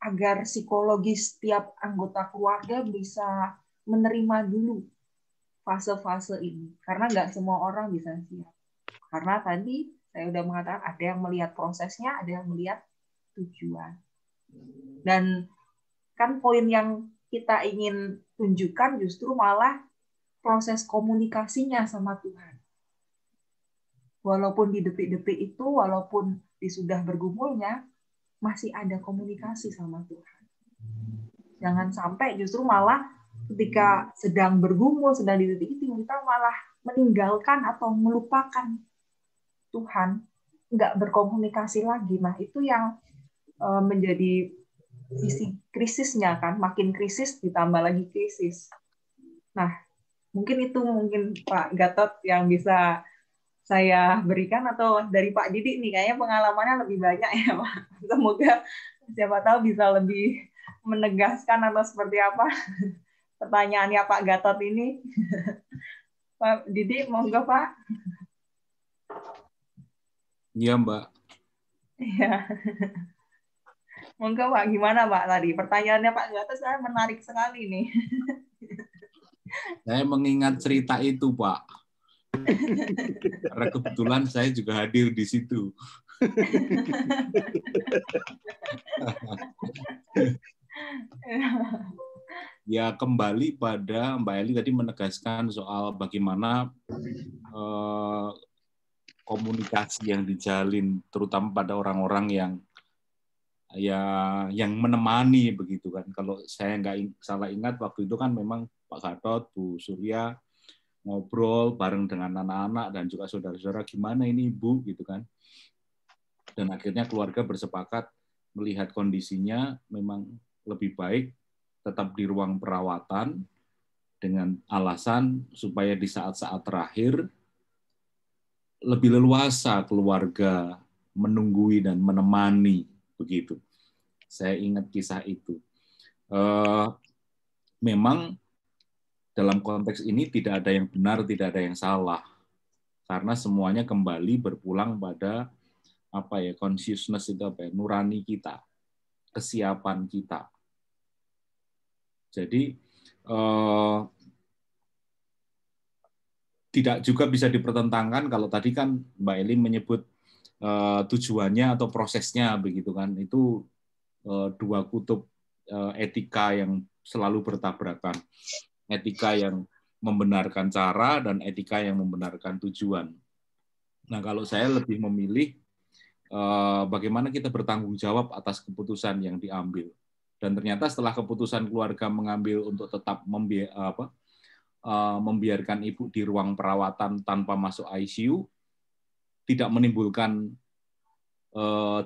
agar psikologis tiap anggota keluarga bisa menerima dulu fase-fase ini, karena nggak semua orang bisa siap. Karena tadi saya udah mengatakan ada yang melihat prosesnya, ada yang melihat tujuan. Dan kan poin yang kita ingin tunjukkan justru malah proses komunikasinya sama Tuhan. Walaupun di detik-detik itu, walaupun sudah bergumulnya, masih ada komunikasi sama Tuhan. Jangan sampai justru malah ketika sedang bergumul, sedang di detik itu, kita malah meninggalkan atau melupakan Tuhan, nggak berkomunikasi lagi. Nah, itu yang menjadi sisi krisisnya kan, makin krisis ditambah lagi krisis. Nah, mungkin Pak Gatot yang bisa saya berikan, atau dari Pak Didik nih, kayaknya pengalamannya lebih banyak ya Pak. Semoga siapa tahu bisa lebih menegaskan atau seperti apa pertanyaannya Pak Gatot ini. Pak Didik, monggo Pak. Iya Mbak. Iya. Monggo Pak, gimana Pak tadi? Pertanyaannya Pak Gatot saya menarik sekali nih. Saya mengingat cerita itu Pak. Karena kebetulan saya juga hadir di situ. Ya kembali pada Mbak Eli tadi menegaskan soal bagaimana komunikasi yang dijalin, terutama pada orang-orang yang menemani begitu kan. Kalau saya nggak salah ingat waktu itu kan memang Pak Gatot, Bu Surya ngobrol bareng dengan anak-anak dan juga saudara-saudara, gimana ini Ibu gitu kan. Dan akhirnya keluarga bersepakat melihat kondisinya memang lebih baik tetap di ruang perawatan dengan alasan supaya di saat-saat terakhir lebih leluasa keluarga menunggui dan menemani begitu. Saya ingat kisah itu. Memang dalam konteks ini tidak ada yang benar, tidak ada yang salah, karena semuanya kembali berpulang pada consciousness itu nurani kita, kesiapan kita. Jadi tidak juga bisa dipertentangkan kalau tadi kan Mbak Eli menyebut tujuannya atau prosesnya begitu kan, itu dua kutub etika yang selalu bertabrakan, etika yang membenarkan cara dan etika yang membenarkan tujuan. Nah kalau saya lebih memilih bagaimana kita bertanggung jawab atas keputusan yang diambil, dan ternyata setelah keputusan keluarga mengambil untuk tetap membiarkan ibu di ruang perawatan tanpa masuk ICU, tidak menimbulkan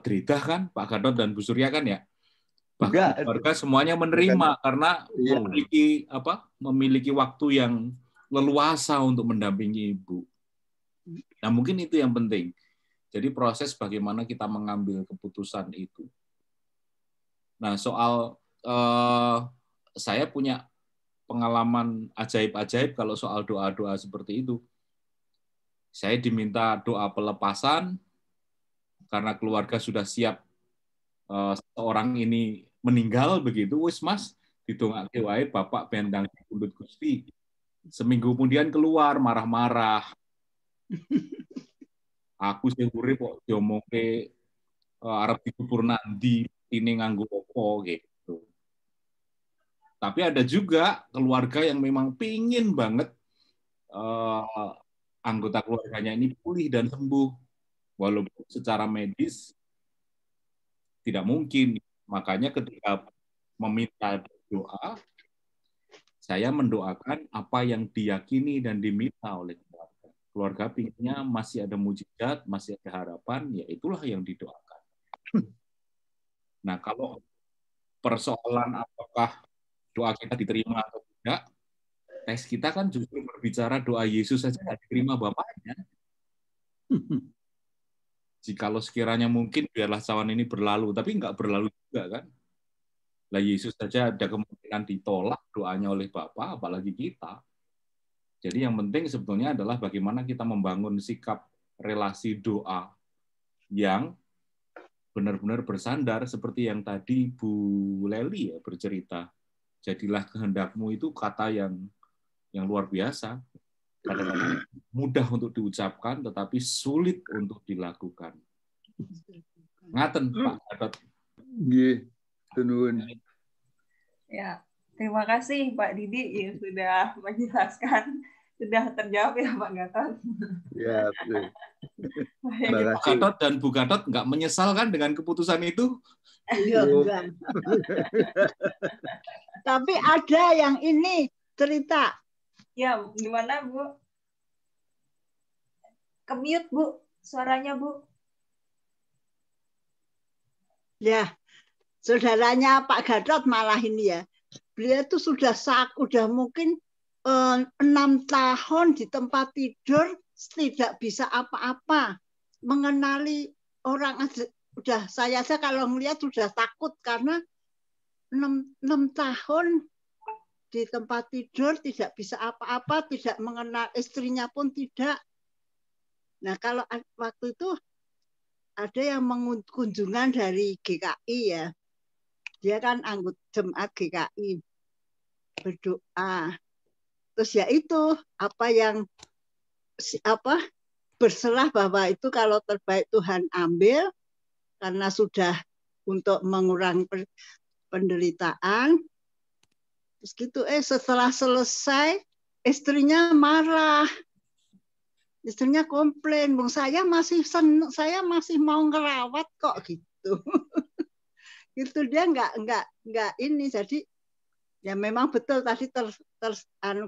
deridah kan Pak Gatot dan Bu Surya kan ya? Bahkan keluarga semuanya menerima karena memiliki waktu yang leluasa untuk mendampingi ibu. Nah mungkin itu yang penting. Jadi proses bagaimana kita mengambil keputusan itu. Nah soal saya punya pengalaman ajaib-ajaib kalau soal doa-doa seperti itu. Saya diminta doa pelepasan karena keluarga sudah siap seorang ini meninggal begitu. Wis Mas, didongake wae Bapak bendang pundut Gusti. Seminggu kemudian keluar marah-marah. Aku sing urip kok diomongke arep dikubur nandi, ini nganggo opo gitu. Tapi ada juga keluarga yang memang pingin banget anggota keluarganya ini pulih dan sembuh, walaupun secara medis tidak mungkin. Makanya ketika meminta doa, saya mendoakan apa yang diyakini dan diminta oleh keluarga. Keluarga pinginnya masih ada mujizat, masih ada harapan, ya itulah yang didoakan. Nah, kalau persoalan apakah doa kita diterima atau tidak, tes kita kan justru berbicara doa Yesus saja tidak diterima Bapaknya. Jikalau sekiranya mungkin biarlah cawan ini berlalu, tapi nggak berlalu juga kan. Lah Yesus saja ada kemungkinan ditolak doanya oleh Bapa, apalagi kita. Jadi yang penting sebetulnya adalah bagaimana kita membangun sikap relasi doa yang benar-benar bersandar seperti yang tadi Bu Leli ya bercerita. Jadilah kehendakmu itu kata yang luar biasa. Kadang-kadang mudah untuk diucapkan tetapi sulit untuk dilakukan. Ngaten Pak Gatot. Nggih. Ya, terima kasih Pak Didi yang sudah menjelaskan, sudah terjawab ya Pak Gatot. Ya, betul. Pak Gatot dan Bu Gatot nggak menyesal kan dengan keputusan itu? Iya, enggak. Tapi ada yang ini cerita. Ya, gimana Bu? Ke-mute Bu, suaranya Bu. Ya, saudaranya Pak Gatot malah ini ya. Beliau itu sudah mungkin 6 tahun di tempat tidur, tidak bisa apa-apa. Mengenali orang aja, udah saya aja kalau melihat sudah takut karena 6 tahun di tempat tidur tidak bisa apa-apa, tidak mengenal istrinya pun tidak. Nah, kalau waktu itu ada yang kunjungan dari GKI ya. Dia kan anggota jemaat GKI. Berdoa. Terus ya itu berserah bahwa itu kalau terbaik Tuhan ambil karena sudah untuk mengurangi penderitaan. Terus gitu setelah selesai istrinya marah. Istrinya komplain, "Bung, saya masih mau ngerawat kok," gitu. Itu dia nggak ini. Jadi ya memang betul tadi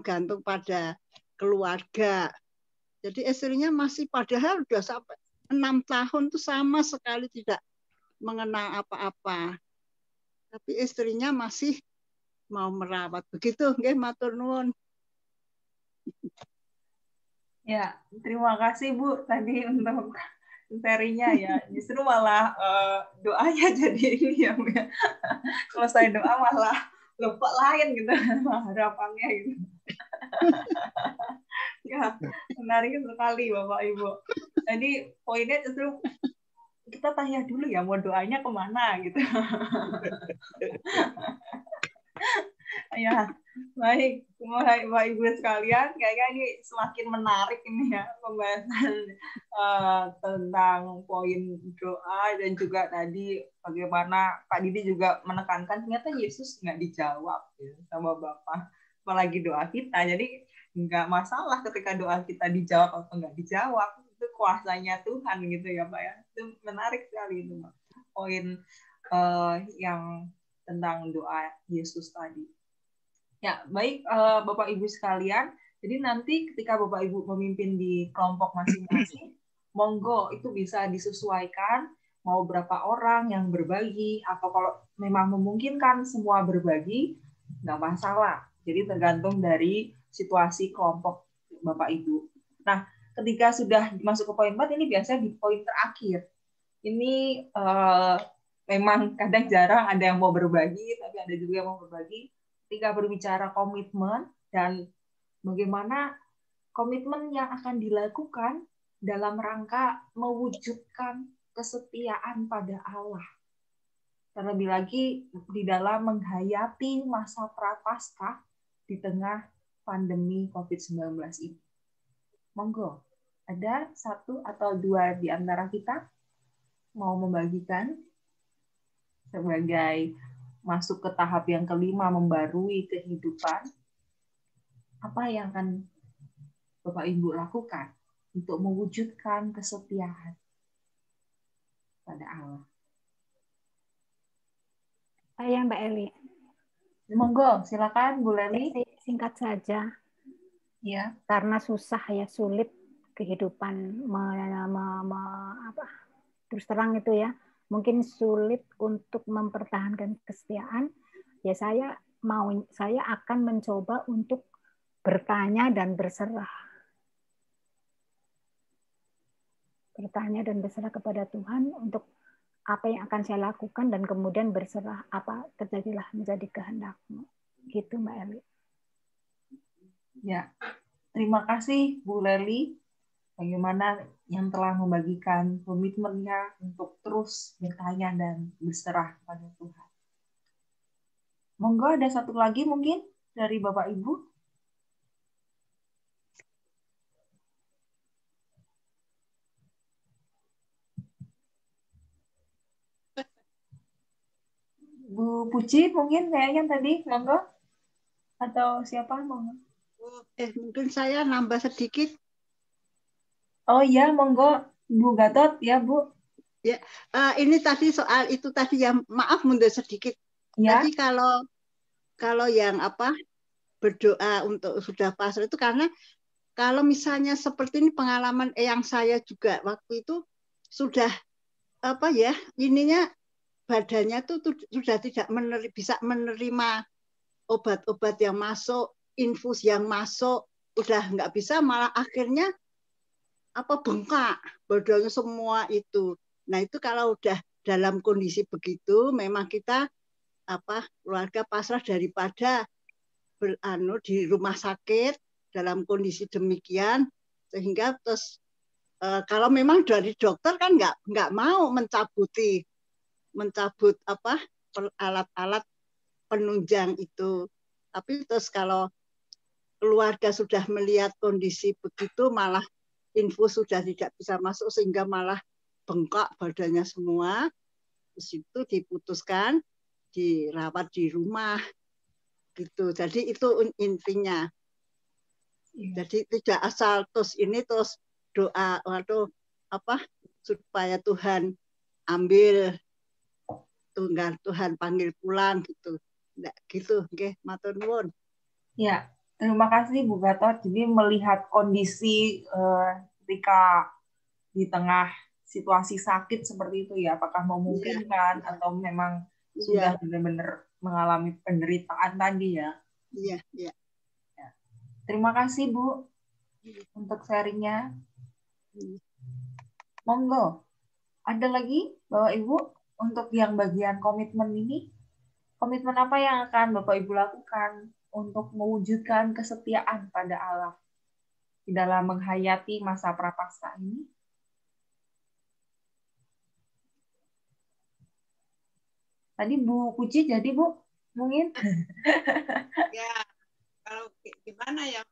gantung pada keluarga. Jadi istrinya masih padahal udah sampai 6 tahun tuh sama sekali tidak mengenal apa-apa. Tapi istrinya masih mau merawat. Begitu, nggih, matur nuwun. Ya, terima kasih Bu tadi untuk serinya ya. Justru malah doanya jadi ini ya Bu. Kalau saya doa malah lupa lain gitu harapannya gitu. Ya, menarik sekali Bapak Ibu. Jadi poinnya justru kita tanya dulu ya mau doanya kemana gitu. Ya, baik, Bapak Ibu sekalian, kayaknya ini semakin menarik ini ya pembahasan tentang poin doa dan juga tadi bagaimana Pak Didi juga menekankan ternyata Yesus nggak dijawab ya, sama Bapak, apalagi doa kita. Jadi nggak masalah ketika doa kita dijawab atau nggak dijawab, itu kuasanya Tuhan gitu ya Pak ya. Itu menarik sekali itu Pak. Poin yang tentang doa Yesus tadi. Ya, baik Bapak Ibu sekalian. Jadi nanti ketika Bapak Ibu memimpin di kelompok masing-masing, monggo itu bisa disesuaikan mau berapa orang yang berbagi atau kalau memang memungkinkan semua berbagi, nggak masalah. Jadi tergantung dari situasi kelompok Bapak Ibu. Nah, ketika sudah masuk ke poin 4, ini biasanya di poin terakhir. Ini memang kadang jarang ada yang mau berbagi, tapi ada juga yang mau berbagi. Ketika berbicara komitmen dan bagaimana komitmen yang akan dilakukan dalam rangka mewujudkan kesetiaan pada Allah. Terlebih lagi di dalam menghayati masa prapaskah di tengah pandemi COVID-19 ini. Monggo, ada 1 atau 2 di antara kita mau membagikan sebagai masuk ke tahap yang kelima, membarui kehidupan, apa yang akan Bapak Ibu lakukan untuk mewujudkan kesetiaan pada Allah? Saya Mbak Eli. Monggo, silakan Bu Leli. Singkat saja. Ya. Karena susah ya, sulit kehidupan terus terang itu ya. Mungkin sulit untuk mempertahankan kesetiaan. Ya saya akan mencoba untuk bertanya dan berserah. Bertanya dan berserah kepada Tuhan untuk apa yang akan saya lakukan, dan kemudian berserah, apa terjadilah menjadi kehendak-Mu. Gitu Mbak Eli. Ya, terima kasih Bu Leli, bagaimana yang telah membagikan komitmennya untuk terus bertanya dan berserah pada Tuhan. Monggo ada satu lagi mungkin dari Bapak Ibu. Bu Puji mungkin kayaknya tadi, monggo. Atau siapa, monggo. Mungkin saya nambah sedikit. Oh iya, monggo Bu Gatot ya Bu. Ya, ini tadi soal itu tadi yang maaf mundur sedikit. Ya. Tadi kalau yang berdoa untuk sudah pasrah itu karena kalau misalnya seperti ini pengalaman yang saya juga waktu itu sudah ininya badannya tuh sudah tidak bisa menerima obat-obat yang masuk, infus yang masuk, udah nggak bisa, malah akhirnya bengkak badannya semua itu. Nah itu kalau udah dalam kondisi begitu, memang kita keluarga pasrah daripada di rumah sakit dalam kondisi demikian, sehingga terus kalau memang dari dokter kan nggak mau mencabut alat-alat penunjang itu. Tapi terus kalau keluarga sudah melihat kondisi begitu, malah infus sudah tidak bisa masuk sehingga malah bengkak badannya semua. Terus itu diputuskan dirawat di rumah gitu. Jadi itu intinya. Jadi tidak asal terus doa supaya Tuhan ambil, Tuhan panggil pulang gitu. Nggak gitu, nggih, matur nuwun. Ya, terima kasih Bu Gatot. Jadi melihat kondisi ketika di tengah situasi sakit seperti itu ya, apakah memungkinkan atau memang sudah benar-benar mengalami penderitaan tadi ya? Iya, iya. Terima kasih Bu untuk sharingnya. Monggo, ada lagi Bapak Ibu untuk yang bagian komitmen ini? Komitmen apa yang akan Bapak Ibu lakukan untuk mewujudkan kesetiaan pada Allah di dalam menghayati masa prapaskah ini? Tadi Bu Puji jadi Bu, mungkin? Ya, kalau gimana ya,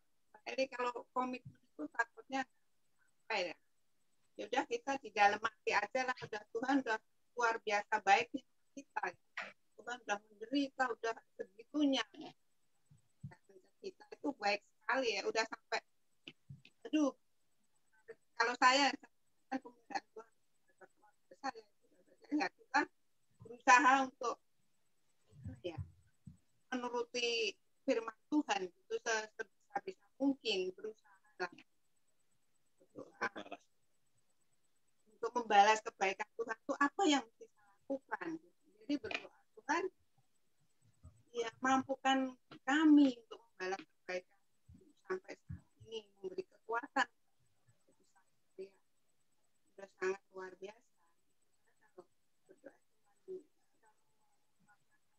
Eli, kalau komitmen itu takutnya apa ya? Yaudah kita di dalam hati aja lah, udah Tuhan udah luar biasa baiknya kita. Tuhan udah menderita, udah segitunya. Kita itu baik sekali ya, udah sampai, aduh, kalau saya kan pemilihan Tuhan ya, kita berusaha untuk menuruti firman Tuhan itu sebisa mungkin, berusaha untuk membalas kebaikan Tuhan itu apa yang mesti saya lakukan. Jadi berdoa, Tuhan ya mampukan kami untuk membalas kebaikan sampai saat ini, memberi kekuatan. Sudah sangat luar biasa. Kalau berdoa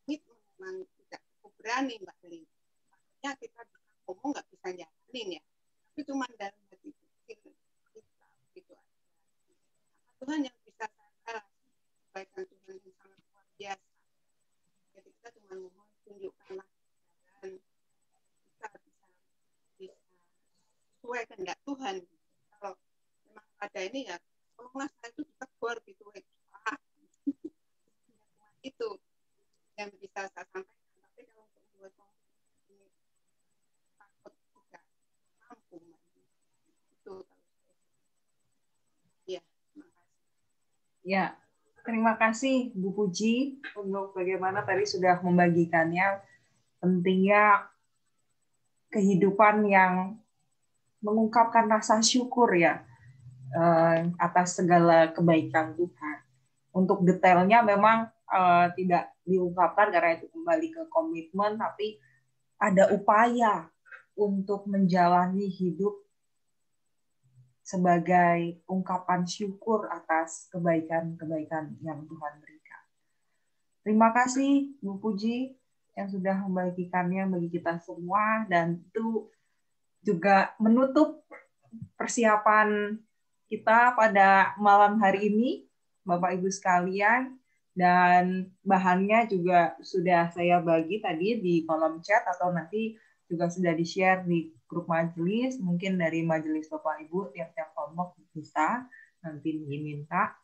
memang tidak cukup berani Mbak Li. Maksudnya kita bisa ngomong nggak bisa jalanin ya. Tapi cuma dalam hati kecil kita gitu aja. Tuhan yang bisa saya kebaikan Tuhan yang sangat luar biasa. Jadi kita cuma mohon tunjukkanlah dan kita bisa sesuai kehendak Tuhan. Kalau memang ada ini ya, tolonglah saya itu ditegur gitu. Itu yang bisa saya sampaikan. Tapi kalau untuk membuat ini takut tidak mampu. Ya, terima kasih Bu Puji untuk bagaimana tadi sudah membagikannya pentingnya kehidupan yang mengungkapkan rasa syukur ya atas segala kebaikan Tuhan. Untuk detailnya memang tidak diungkapkan karena itu kembali ke komitmen, tapi ada upaya untuk menjalani hidup sebagai ungkapan syukur atas kebaikan-kebaikan yang Tuhan berikan. Terima kasih Bu Puji yang sudah membagikannya bagi kita semua, dan itu juga menutup persiapan kita pada malam hari ini, Bapak Ibu sekalian, dan bahannya juga sudah saya bagi tadi di kolom chat atau nanti juga sudah di-share di grup majelis, mungkin dari majelis Bapak Ibu tiap-tiap kelompok bisa nanti diminta.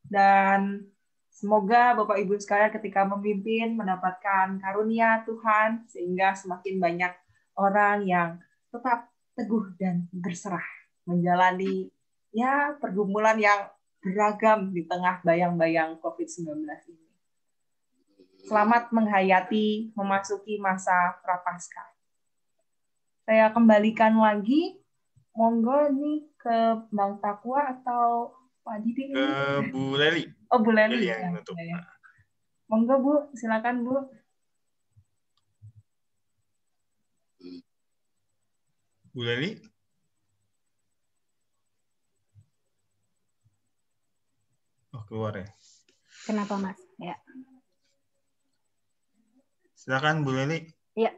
Dan semoga Bapak Ibu sekalian ketika memimpin mendapatkan karunia Tuhan sehingga semakin banyak orang yang tetap teguh dan berserah menjalani ya pergumulan yang beragam di tengah bayang-bayang COVID-19 ini. Selamat menghayati memasuki masa Prapaskah. Saya kembalikan lagi, monggo nih ke Bang Takwa atau Pak Didi? Ke Bu Leli. Oh, Bu Leli. Yang nutup. Ya. Monggo Bu, silakan Bu. Bu Leli. Oh, keluar ya. Kenapa Mas? Ya. Silakan Bu Leli. Ya.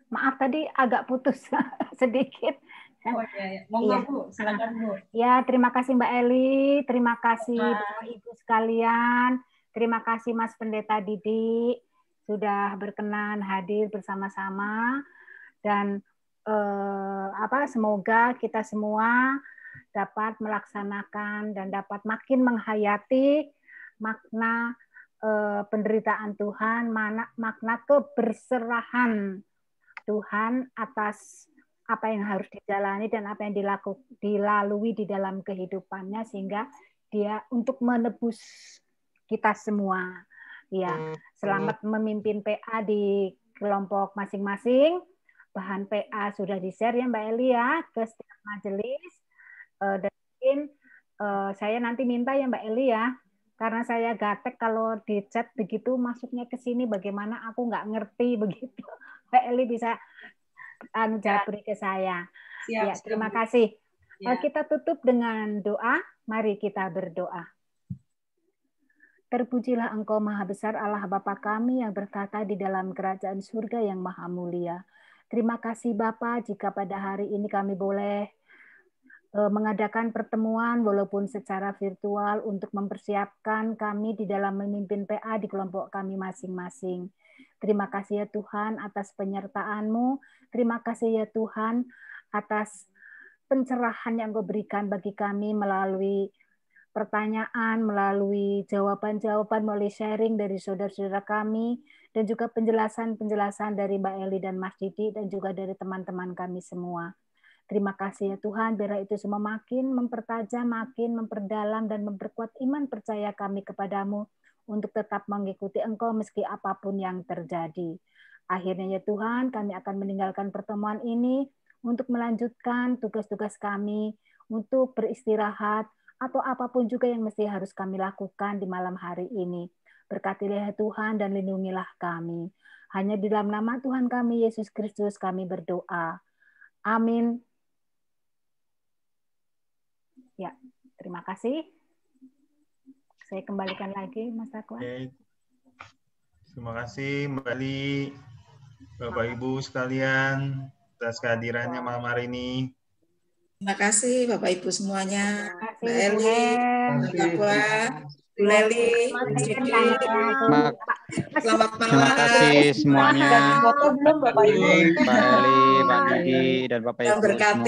Maaf tadi agak putus sedikit. Oh iya, monggo Bu, silakan Bu. Ya, terima kasih Mbak Eli, terima kasih Bapak Ibu sekalian, terima kasih Mas Pendeta Didi sudah berkenan hadir bersama-sama, dan semoga kita semua dapat melaksanakan dan dapat makin menghayati makna penderitaan Tuhan, makna keberserahan Tuhan atas apa yang harus dijalani dan apa yang dilalui di dalam kehidupannya, sehingga dia untuk menebus kita semua. Ya, selamat memimpin PA di kelompok masing-masing. Bahan PA sudah di-share ya Mbak Eli ya ke setiap majelis. Dan mungkin saya nanti minta ya Mbak Eli ya, karena saya gatek kalau di chat begitu masuknya ke sini, bagaimana aku nggak ngerti begitu. Mbak Eli bisa jabri ke saya. Siap, ya, terima kasih. Ya. Kita tutup dengan doa. Mari kita berdoa. Terpujilah Engkau Maha Besar Allah Bapa kami yang bertata di dalam kerajaan surga yang maha mulia. Terima kasih Bapa jika pada hari ini kami boleh mengadakan pertemuan walaupun secara virtual untuk mempersiapkan kami di dalam memimpin PA di kelompok kami masing-masing. Terima kasih ya Tuhan atas penyertaan-Mu. Terima kasih ya Tuhan atas pencerahan yang Engkau berikan bagi kami melalui pertanyaan, melalui jawaban-jawaban, melalui sharing dari saudara-saudara kami, dan juga penjelasan-penjelasan dari Mbak Eli dan Mas Didi, dan juga dari teman-teman kami semua. Terima kasih ya Tuhan, biar itu semua makin mempertajam, makin memperdalam, dan memperkuat iman percaya kami kepadamu, untuk tetap mengikuti Engkau meski apapun yang terjadi. Akhirnya ya Tuhan, kami akan meninggalkan pertemuan ini untuk melanjutkan tugas-tugas kami, untuk beristirahat, atau apapun juga yang mesti harus kami lakukan di malam hari ini. Berkatilah ya Tuhan dan lindungilah kami. Hanya di dalam nama Tuhan kami, Yesus Kristus, kami berdoa. Amin. Ya, terima kasih. Saya kembalikan lagi, Mas Takwa. Oke. Terima kasih Mbak Li, Bapak Ibu sekalian atas kehadirannya malam hari ini. Terima kasih Bapak Ibu semuanya, Mbak Eli, Mbak Takwa, Bu Leli, Mas Didi. Selamat malam. Terima kasih semuanya. Belum Bapak Ibu. Mbak Eli, Pak Didi, dan Bapak Ibu semua.